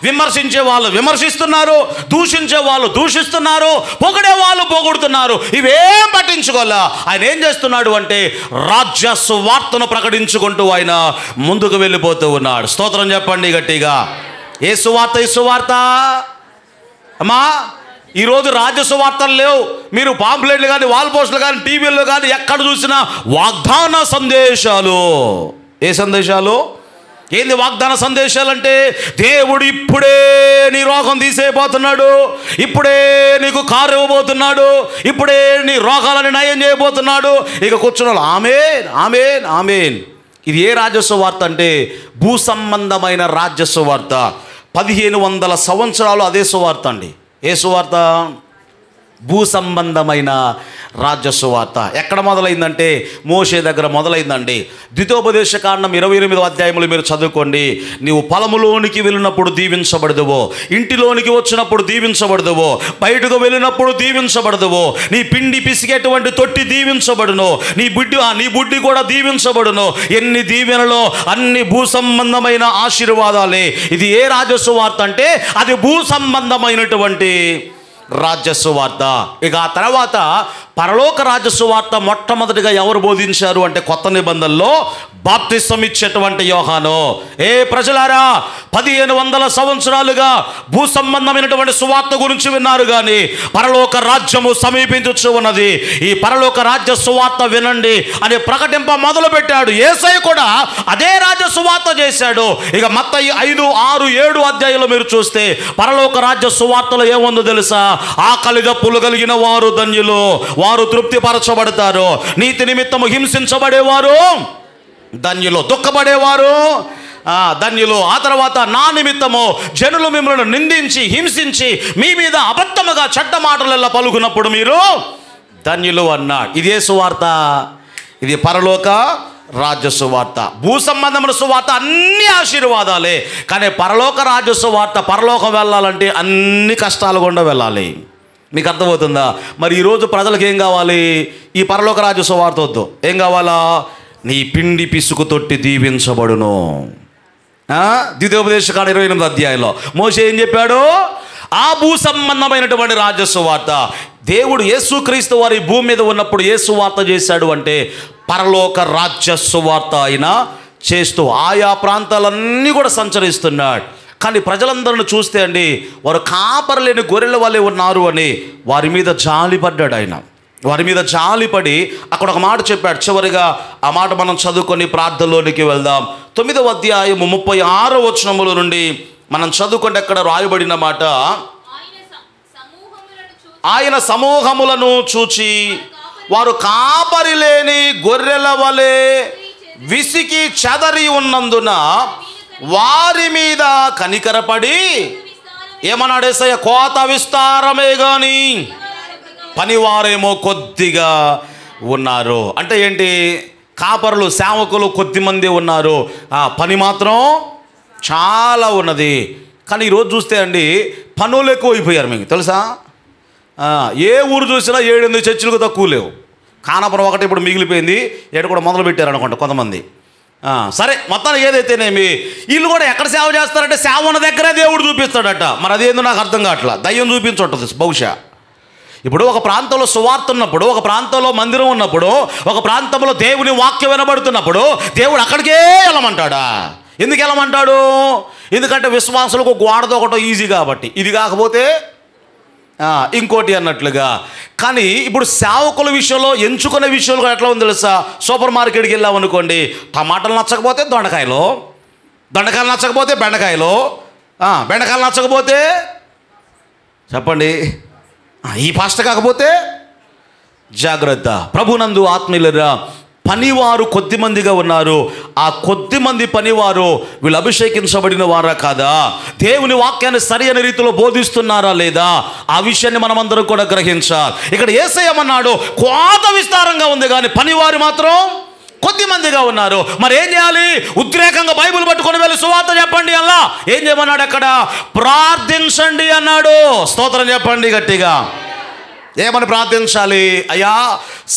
విమర్శించే వాళ్ళు విమర్శిస్తున్నారు, దూషించే వాళ్ళు దూషిస్తున్నారు, పొగిడే వాళ్ళు పొగుడుతున్నారు, ఇవేం పట్టించుకోలే. ఆయన ఏం చేస్తున్నాడు అంటే రాజ్య సువార్తను ప్రకటించుకుంటూ ఆయన ముందుకు వెళ్ళిపోతూ ఉన్నాడు. స్తోత్రం చెప్పండి గట్టిగా. ఏ సువార్త అమ్మా? ఈరోజు రాజ్య సువార్తలు లేవు. మీరు పాంప్లెట్లు కానీ, వాల్ పోస్టులు కానీ, టీవీల్లో కానీ ఎక్కడ చూసినా వాగ్దాన సందేశాలు. ఏ సందేశాలు? ఏంది వాగ్దాన సందేశాలు అంటే? దేవుడు ఇప్పుడే నీ రోగం తీసేయబోతున్నాడు, ఇప్పుడే నీకు కారు ఇవ్వబోతున్నాడు, ఇప్పుడే నీ రోగాలని నయం చేయబోతున్నాడు. ఇక కూర్చున్న ఆమేన్ ఆమేన్ ఆమేన్. ఇది ఏ రాజ్య సువార్త అంటే భూ సంబంధమైన రాజ్య సువార్త. 1500 సంవత్సరాలు అదే సువార్త అండి. ఏ సువార్త? భూ సంబంధమైన రాజ్య సువార్త. ఎక్కడ మొదలైందంటే మోషే దగ్గర మొదలైందండి. ద్వితోపదేశకాండం 28వ అధ్యాయంలో మీరు చదువుకోండి. నీవు పొలములోనికి వెళ్ళినప్పుడు దీవించబడదువో, ఇంటిలోనికి వచ్చినప్పుడు దీవించబడదువో, బయటకు వెళ్ళినప్పుడు దీవించబడదువో, నీ పిండి పిసికేటువంటి తొట్టి దీవించబడును, నీ బుడ్డి కూడా దీవించబడును. ఎన్ని దీవెనలో అన్ని భూ సంబంధమైన ఆశీర్వాదాలే. ఇది ఏ రాజ్య సువార్త అంటే అది భూ సంబంధమైనటువంటి రాజ్య సువార్త. ఇక ఆ తర్వాత పరలోక రాజ్య సువార్త మొట్టమొదటిగా ఎవరు బోధించారు అంటే కొత్త నిబంధనలో బాప్తిసం ఇచ్చేటువంటి యోహాను. ఏ ప్రజలారా, 1500 సంవత్సరాలుగా భూ సంబంధమైనటువంటి సువార్త గురించి విన్నారు, కానీ పరలోక రాజ్యము సమీపించు ఉన్నది, ఈ పరలోక రాజ్య సువార్త వినండి అని ప్రకటింప మొదలు పెట్టాడు. యేసయ్య కూడా అదే రాజ్య సువార్త చేశాడు. ఇక మత్తయి 5, 6, 7 అధ్యాయంలో మీరు చూస్తే పరలోక రాజ్య సువార్తలో ఏముందో తెలుసా? ఆకలిగా పులగలిగిన వారు ధన్యులు, వారు తృప్తిపరచబడతారు. నీతి నిమిత్తము హింసించబడేవారు ధన్యులు, దుఃఖపడేవారు ధన్యులు. ఆ తర్వాత నా నిమిత్తము జనులు మిమ్మల్ని నిందించి హింసించి మీ మీద అబద్ధముగా చెడ్డ మాటలెల్లా పలుకున్నప్పుడు మీరు ధన్యులు అన్నాడు. ఇదే సువార్త, ఇది పరలోక రాజ్య సువార్త. భూ సంబంధమైన సువార్త అన్ని ఆశీర్వాదాలే, కానీ పరలోక రాజ్య సువార్త, పరలోకం వెళ్ళాలంటే అన్ని కష్టాలు గుండా వెళ్ళాలి. మీకు అర్థమవుతుందా? మరి ఈరోజు ప్రజలకు ఏం కావాలి? ఈ పరలోక రాజ్య సువార్త వద్దు. ఏం కావాలా? నీ పిండి పిసుకు తొట్టి దీవించబడును. ద్వితీయోపదేశకాండ 28 అధ్యాయంలో మోషే ఏం చెప్పాడు? ఆ భూ సంబంధమైనటువంటి రాజ్య సువార్త. దేవుడు యేసుక్రీస్తు వారి భూమి మీద ఉన్నప్పుడు ఏ సువార్త చేశాడు అంటే పరలోక రాజ్య సువార్త ఆయన చేస్తూ ఆయా ప్రాంతాలన్నీ కూడా సంచరిస్తున్నాడు. కానీ ప్రజలందరిని చూస్తే అండి, వారు కాపరలేని గొర్రెల వలె ఉన్నారు అని వారి మీద జాలిపడ్డాడు ఆయన. వారి మీద జాలిపడి అక్కడ ఒక మాట చెప్పాడు. చివరిగా ఆ మాట మనం చదువుకొని ప్రార్థనలోనికి వెళ్దాం. 9వ అధ్యాయము 36వ వచనముల నుండి మనం చదువుకుంటే అక్కడ రాయబడిన మాట, ఆయన సమూహములను చూచి వారు కాపరి లేని గొర్రెల వలె విసికి చెదరి ఉన్నందున వారి మీద కనికరపడి ఏమన్నాడు యేసయ్య? కోత విస్తారమే గాని పనివారేమో కొద్దిగా ఉన్నారు. అంటే ఏంటి? కాపరులు, సేవకులు కొద్దిమంది ఉన్నారు, పని మాత్రం చాలా ఉన్నది. కానీ ఈరోజు చూస్తే అండి పనులు ఎక్కువ అయిపోయారు. మీకు తెలుసా? ఏ ఊరు చూసినా 7-8 చర్చిలకు తక్కువ లేవు. ఖానాపురం ఒకటి ఇప్పుడు మిగిలిపోయింది, ఏడు కూడా మొదలు పెట్టారు అనుకుంటా కొంతమంది. సరే, మొత్తానికి ఏదైతేనేమి వీళ్ళు కూడా ఎక్కడ సేవ చేస్తారంటే సేవ ఉన్న దగ్గరే దేవుడు చూపిస్తాడట. మరి అదేందో నాకు అర్థం కావట్లా. దయ్యం చూపించుంటుంది బహుశా. ఇప్పుడు ఒక ప్రాంతంలో సువార్త ఉన్నప్పుడు, ఒక ప్రాంతంలో మందిరం ఉన్నప్పుడు, ఒక ప్రాంతంలో దేవుని వాక్యం వినబడుతున్నప్పుడు దేవుడు అక్కడికే వెళ్ళమంటాడా? ఎందుకు వెళ్ళమంటాడు? ఎందుకంటే విశ్వాసులకు గోడతో ఒకటో ఈజీ కాబట్టి, ఇది కాకపోతే ఇంకోటి అన్నట్లుగా. కానీ ఇప్పుడు సేవకుల విషయంలో, ఎంచుకునే విషయంలో ఎట్లా ఉంది తెలుసా? సూపర్ మార్కెట్కి వెళ్ళాం అనుకోండి, టమాటాలు నచ్చకపోతే దొండకాయలు, దొండకాయలు నచ్చకపోతే బెండకాయలు, బెండకాయలు నచ్చకపోతే చెప్పండి ఈ పాస్ట కాకపోతే జాగ్రత్త. ప్రభునందు ఆత్మీయులరా, పనివారు కొద్దిమందిగా ఉన్నారు. ఆ కొద్దిమంది పనివారు వీళ్ళు అభిషేకించబడిన వారా కాదా? దేవుని వాక్యాన్ని సరి అయిన రీతిలో బోధిస్తున్నారా లేదా? ఆ విషయాన్ని మనమందరం కూడా గ్రహించాలి. ఇక్కడ యేసయ్య అన్నాడు కోత విస్తారంగా ఉంది, కానీ పనివారు మాత్రం కొద్దిమందిగా ఉన్నారు. మరి ఏం చేయాలి? ఉద్రేకంగా బైబిల్ పట్టుకొని వెళ్ళి సువార్త చెప్పండి. అలా ఏం చేయమన్నాడు? అక్కడ ప్రార్థించండి అన్నాడు. స్తోత్రం చెప్పండి గట్టిగా. ఏమని ప్రార్థించాలి? అయ్యా,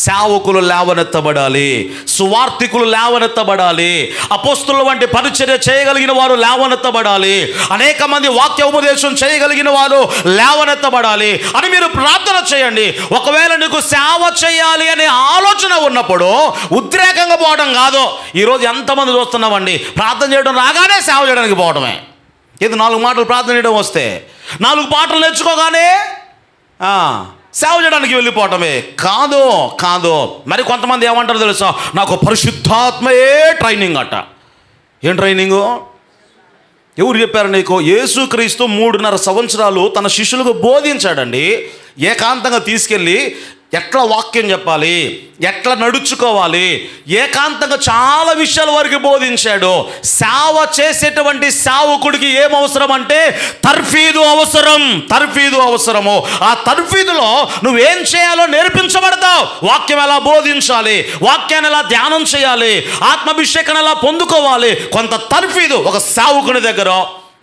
సేవకులు లేవనెత్తబడాలి, సువార్థికులు లేవనెత్తబడాలి, అపోస్తుల వంటి పరిచర్య చేయగలిగిన వారు లేవనెత్తబడాలి, అనేక మంది వాక్య ఉపదేశం చేయగలిగిన వారు లేవనెత్తబడాలి అని మీరు ప్రార్థన చేయండి. ఒకవేళ నీకు సేవ చేయాలి అనే ఆలోచన ఉన్నప్పుడు ఉద్రేకంగా పోవడం కాదు. ఈరోజు ఎంతమంది చూస్తున్నామండి, ప్రార్థన చేయడం రాగానే సేవ చేయడానికి పోవడమే. ఇది 4 మాటలు ప్రార్థన చేయడం వస్తే, 4 పాటలు నేర్చుకోగానే సేవ చేయడానికి వెళ్ళిపోవటమే కాదు. కాదు. మరి కొంతమంది ఏమంటారు తెలుసా? నాకు పరిశుద్ధాత్మయే ట్రైనింగ్ అట. ఏం ట్రైనింగు? ఎవరు చెప్పారు నీకు? యేసుక్రీస్తు 3.5 సంవత్సరాలు తన శిష్యులకు బోధించాడండి. ఏకాంతంగా తీసుకెళ్ళి ఎట్లా వాక్యం చెప్పాలి, ఎట్లా నడుచుకోవాలి, ఏకాంతంగా చాలా విషయాల వరకు బోధించాడు. సేవ చేసేటువంటి సేవకుడికి ఏం అవసరం అంటే తర్ఫీదు అవసరం. తర్ఫీదు అవసరము. ఆ తర్ఫీదులో నువ్వేం చేయాలో నేర్పించబడతావు. వాక్యం ఎలా బోధించాలి, వాక్యాన్ని ఎలా ధ్యానం చేయాలి, ఆత్మాభిషేకాన్ని ఎలా పొందుకోవాలి. కొంత తర్ఫీదు ఒక సేవకుని దగ్గర,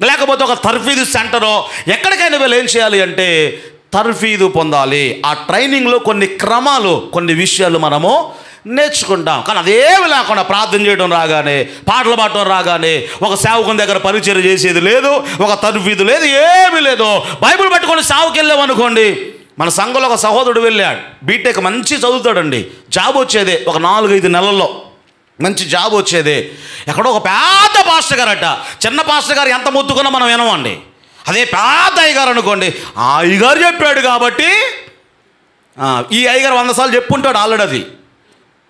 లేకపోతే ఒక తర్ఫీదు సెంటరో ఎక్కడికైనా వెళ్ళి ఏం చేయాలి అంటే తర్ఫీదు పొందాలి. ఆ ట్రైనింగ్లో కొన్ని క్రమాలు, కొన్ని విషయాలు మనము నేర్చుకుంటాం. కానీ అదేమి లేకుండా ప్రార్థన చేయడం రాగానే, పాటలు పాడటం రాగానే, ఒక సేవకుని దగ్గర పరిచయం చేసేది లేదు, ఒక తర్ఫీదు లేదు, ఏమీ లేదు. బైబిల్ పట్టుకొని సేవకి వెళ్ళామనుకోండి, మన సంఘంలో ఒక సహోదరుడు వెళ్ళాడు, బీటెక్ మంచి చదువుతాడండి, జాబ్ వచ్చేదే ఒక 4-5 నెలల్లో మంచి జాబ్ వచ్చేదే. ఎక్కడో ఒక పెద్ద పాస్టర్ గారట, చిన్న పాస్టర్ గారు ఎంత మొత్తుకున్నా మనం వినమండి. అదే పెద్ద అయ్యగారు అనుకోండి, ఆ అయ్యగారు చెప్పాడు కాబట్టి ఈ అయ్యగారు 100 సార్లు చెప్పుంటాడు ఆల్రెడీ. అది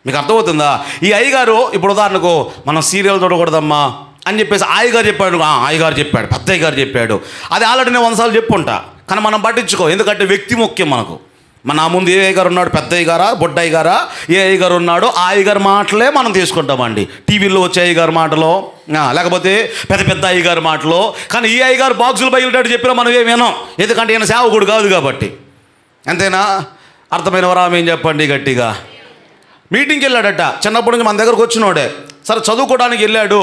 మీకు అర్థమవుతుందా? ఈ అయ్యగారు ఇప్పుడు ఉదాహరణకు మనం సీరియల్ చూడకూడదమ్మా అని చెప్పేసి అయ్యగారు చెప్పాడు, అయ్యగారు చెప్పాడు, పెద్ద అయ్యగారు చెప్పాడు, అది ఆల్రెడీ నేను 100 సార్లు చెప్పుంటా. కానీ మనం పట్టించుకో, ఎందుకంటే వ్యక్తి ముఖ్యం మనకు. మన ముందు ఏ అయ్యగారు ఉన్నాడు, పెద్ద అయ్యగారా బొడ్డ అయ్యగారా, ఏ అయ్యగారు ఉన్నాడో ఆ అయ్యగారి మాటలే మనం తీసుకుంటామండి. టీవీలో వచ్చే అయ్యగారి మాటలో, లేకపోతే పెద్ద పెద్ద అయ్యగారి మాటలో. కానీ ఈ అయ్యగారు బాక్సులు బయలుదేరి చెప్పినా మనం ఏం వినాం, ఎందుకంటే ఈయన సేవకుడు కాదు కాబట్టి. అంతేనా? అర్థమైన వారు ఏం చెప్పండి గట్టిగా. మీటింగ్కి వెళ్ళాడట, చిన్నప్పటి నుంచి మన దగ్గరకు వచ్చినోడే. సరే చదువుకోవడానికి వెళ్ళాడు,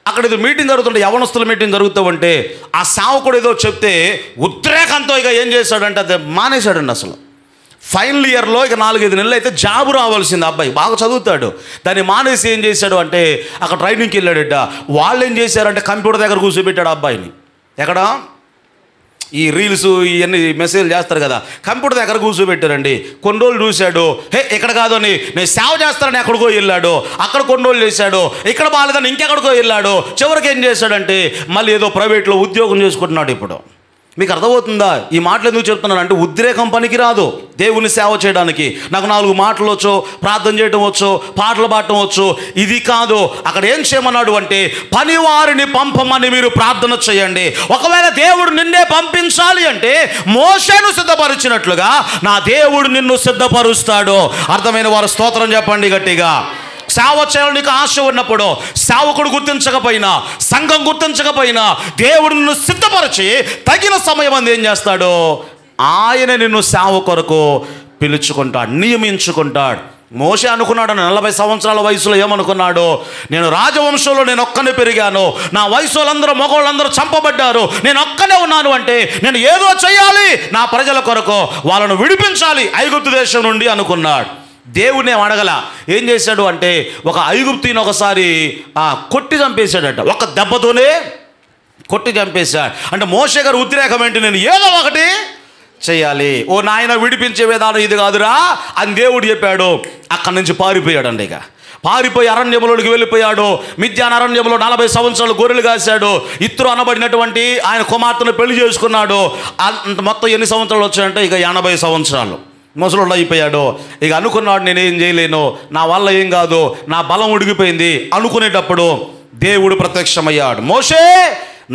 అక్కడ ఏదో మీటింగ్ జరుగుతుంటే, యవనస్తుల మీటింగ్ జరుగుతూ ఉంటే ఆ సేవకుడు ఏదో చెప్తే ఉద్రేకంతో ఇక ఏం చేశాడంటే అది మానేశాడండి. అసలు ఫైనల్ ఇయర్లో ఇక 4-5 నెలలు అయితే జాబు రావాల్సింది, అబ్బాయి బాగా చదువుతాడు. దాన్ని మానేసి ఏం చేశాడు అంటే అక్కడ ట్రైనింగ్కి వెళ్ళాడట. వాళ్ళు ఏం చేశారంటే కంప్యూటర్ దగ్గర కూర్చోబెట్టాడు అబ్బాయిని. ఎక్కడ ఈ రీల్స్ ఇవన్నీ మెసేజ్లు చేస్తారు కదా, కంప్యూటర్ దగ్గర కూర్చోబెట్టారండి. కొన్ని రోజులు చూశాడు, ఇక్కడ కాదు అని నేను సేవ చేస్తానని ఎక్కడికో వెళ్ళాడు. అక్కడ కొన్ని రోజులు చేశాడు, ఇక్కడ బాగాలేదని ఇంకెక్కడికో వెళ్ళాడు. చివరికి ఏం చేశాడంటే మళ్ళీ ఏదో ప్రైవేట్లో ఉద్యోగం చేసుకుంటున్నాడు ఇప్పుడు. మీకు అర్థమవుతుందా? ఈ మాటలు ఎందుకు చెప్తున్నాను అంటే ఉద్రేకం పనికి రాదు దేవుని సేవ చేయడానికి. నాకు 4 మాటలు వచ్చు, ప్రార్థన చేయటం వచ్చు, పాటలు పాడటం వచ్చు, ఇది కాదు. అక్కడ ఏం చేయమన్నాడు అంటే పనివారిని పంపమని మీరు ప్రార్థన చేయండి. ఒకవేళ దేవుడు నిన్నే పంపించాలి అంటే మోషేను సిద్ధపరిచినట్లుగా నా దేవుడు నిన్ను సిద్ధపరుస్తాడు. అర్థమైన వారు స్తోత్రం చెప్పండి గట్టిగా. సేవ చేయాలని నీకు ఆశ ఉన్నప్పుడు, సేవకుడు గుర్తించకపోయినా, సంఘం గుర్తించకపోయినా, దేవుడు నిన్ను సిద్ధపరిచి తగిన సమయం అంది ఏం చేస్తాడు, ఆయన నిన్ను సేవ కొరకు పిలుచుకుంటాడు, నియమించుకుంటాడు. మోషే అనుకున్నాడు 40 సంవత్సరాల వయసులో ఏమనుకున్నాడు, నేను రాజవంశంలో నేను ఒక్కనే పెరిగాను, నా వయసు వాళ్ళందరూ మగవాళ్ళందరూ చంపబడ్డారు, నేను ఒక్కనే ఉన్నాను అంటే నేను ఏదో చేయాలి నా ప్రజల కొరకు, వాళ్ళను విడిపించాలి ఐగుప్తు దేశం నుండి అనుకున్నాడు. దేవుని అడగల. ఏం చేశాడు అంటే ఒక ఐగుప్తుని ఒకసారి కొట్టి చంపేశాడట, ఒక దెబ్బతోనే కొట్టి చంపేశాడు. అంటే మోషే గారు ఉద్రేకం ఏంటి, నేను ఏదో ఒకటి చేయాలి, ఓ నాయన విడిపించే విధానం ఇది కాదురా అని దేవుడు చెప్పాడు. అక్కడి నుంచి పారిపోయాడండి. ఇక పారిపోయి అరణ్యములోకి వెళ్ళిపోయాడు. మిద్యాన్ అరణ్యంలో 40 సంవత్సరాలు గొర్రెలు కాశాడు. ఇత్రో అనబడినటువంటి ఆయన కుమార్తెను పెళ్లి చేసుకున్నాడు. మొత్తం ఎన్ని సంవత్సరాలు వచ్చాయంటే ఇక 80 సంవత్సరాలు ముసలోడు అయిపోయాడు. ఇక అనుకున్నాడు నేనేం చేయలేను, నా వల్ల ఏం కాదు, నా బలం ఉడిగిపోయింది అనుకునేటప్పుడు దేవుడు ప్రత్యక్షమయ్యాడు. మోషే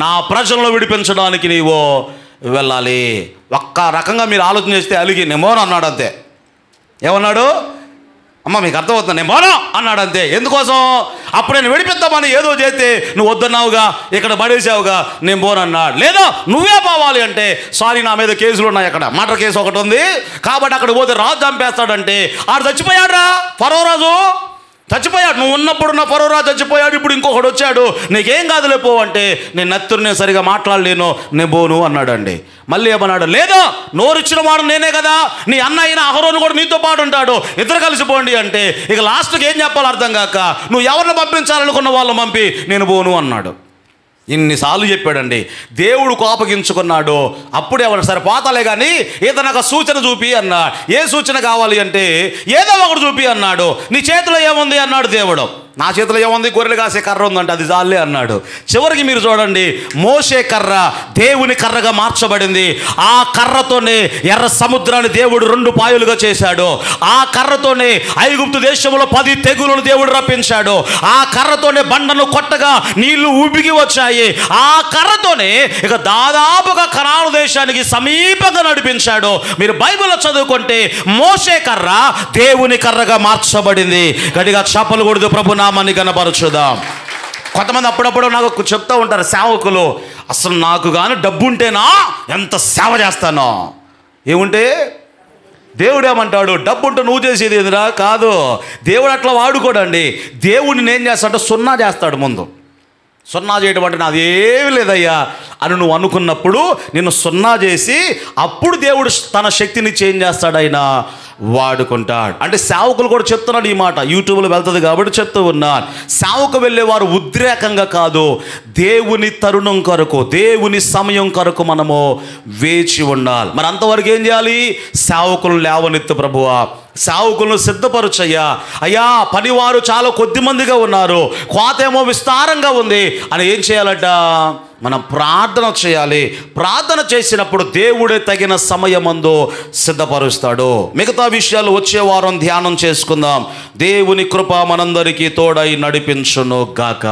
నా ప్రజలను విడిపించడానికి నీవు వెళ్ళాలి. ఒక్క రకంగా మీరు ఆలోచన చేస్తే అలిగి నేమోను అన్నాడు అంతే. ఏమన్నాడు అమ్మ మీకు అర్థమవుతుంది, నేమోను అన్నాడు అంతే. ఎందుకోసం? అప్పుడు నేను విడిపిద్దామని ఏదో చేస్తే నువ్వు వద్దన్నావుగా, ఇక్కడ పడేసావుగా, నేను పోనన్నాడు. లేదా నువ్వే పోవాలి అంటే సారీ నా మీద కేసులు ఉన్నాయి, అక్కడ మర్డర్ కేసు ఒకటి ఉంది కాబట్టి అక్కడ పోతే రాజు చంపేస్తాడంటే ఆడు చచ్చిపోయాడు రా, ఫరో రాజు చచ్చిపోయాడు. నువ్వు ఉన్నప్పుడు నా ఫరో రాజు చచ్చిపోయాడు, ఇప్పుడు ఇంకొకటి వచ్చాడు, నీకేం కాదులే పో అంటే నేను నత్తురు నేను సరిగా మాట్లాడలేను, నేను పోను అన్నాడండి. మళ్ళీ ఏమన్నాడు, లేదా నోరిచ్చిన వాడు నేనే కదా, నీ అన్న అయిన అహరోను కూడా నీతో పాటు ఉంటాడు, ఇద్దరు కలిసిపోండి అంటే ఇక లాస్ట్కి ఏం చెప్పాలో అర్థం కాక నువ్వు ఎవరిని పంపించాలనుకున్న వాళ్ళని పంపి నేను పోను అన్నాడు. ఇన్నిసార్లు చెప్పాడండి. దేవుడు కోపగించుకున్నాడు. అప్పుడు ఎవరు సరే పోతాలే కానీ ఏదైనా ఒక సూచన చూపి అన్నాడు. ఏ సూచన కావాలి అంటే ఏదో ఒకటి చూపి అన్నాడు. నీ చేతిలో ఏముంది అన్నాడు దేవుడు. నా చేతిలో ఏముంది, గొర్రెలు కాసే కర్ర ఉందంటే అది చాలే అన్నాడు. చివరికి మీరు చూడండి, మోషే కర్ర దేవుని కర్రగా మార్చబడింది. ఆ కర్రతోనే ఎర్ర సముద్రాన్ని దేవుడు 2 పాయలుగా చేశాడు. ఆ కర్రతోనే ఐగుప్తు దేశంలో 10 తెగులను దేవుడు రప్పించాడు. ఆ కర్రతోనే బండను కొట్టగా నీళ్లు ఉబిగి వచ్చాయి. ఆ కర్రతోనే ఇక దాదాపుగా కనాను దేశానికి సమీపంగా నడిపించాడు. మీరు బైబిల్లో చదువుకుంటే మోషే కర్ర దేవుని కర్రగా మార్చబడింది. గట్టిగా చప్పలు కొడుతూ ప్రభు నామాన్ని కనపరచుదాం. కొంతమంది అప్పుడప్పుడు నాకు చెప్తూ ఉంటారు సేవకులు, అసలు నాకు కానీ డబ్బు ఉంటేనా ఎంత సేవ చేస్తానో. ఏముంటే దేవుడు ఏమంటాడు, డబ్బు ఉంటే నువ్వు చేసేది ఎదురా కాదు. దేవుడు అట్లా వాడుకోడండి. దేవుడిని ఏం చేస్తాడంటే 0 చేస్తాడు ముందు. సున్నా చేయడం అంటే నాది ఏమీ లేదయ్యా అని నువ్వు అనుకున్నప్పుడు నిన్ను సున్నా చేసి అప్పుడు దేవుడు తన శక్తిని చేంజ్ చేస్తాడు, ఆయన వాడుకుంటాడు. అంటే సేవకులు కూడా చెప్తున్నాడు ఈ మాట, యూట్యూబ్లో వెళ్తుంది కాబట్టి చెప్తూ ఉన్నాను. సేవకు వెళ్ళేవారు ఉద్రేకంగా కాదు, దేవుని తరుణం కొరకు, దేవుని సమయం కొరకు మనము వేచి ఉండాలి. మరి అంతవరకు ఏం చేయాలి? సేవకులను లేవనెత్తు ప్రభువా, సేవకులను సిద్ధపరచయ్యా, అయ్యా పనివారు చాలా కొద్ది మందిగా ఉన్నారు, కోత ఏమో విస్తారంగా ఉంది అని ఏం చేయాలట? మనం ప్రార్థన చేయాలి. ప్రార్థన చేసినప్పుడు దేవుడే తగిన సమయమందు సిద్ధపరుస్తాడు. మిగతా విషయాలు వచ్చే వారం ధ్యానం చేసుకుందాం. దేవుని కృప మనందరికీ తోడై నడిపించును గాక.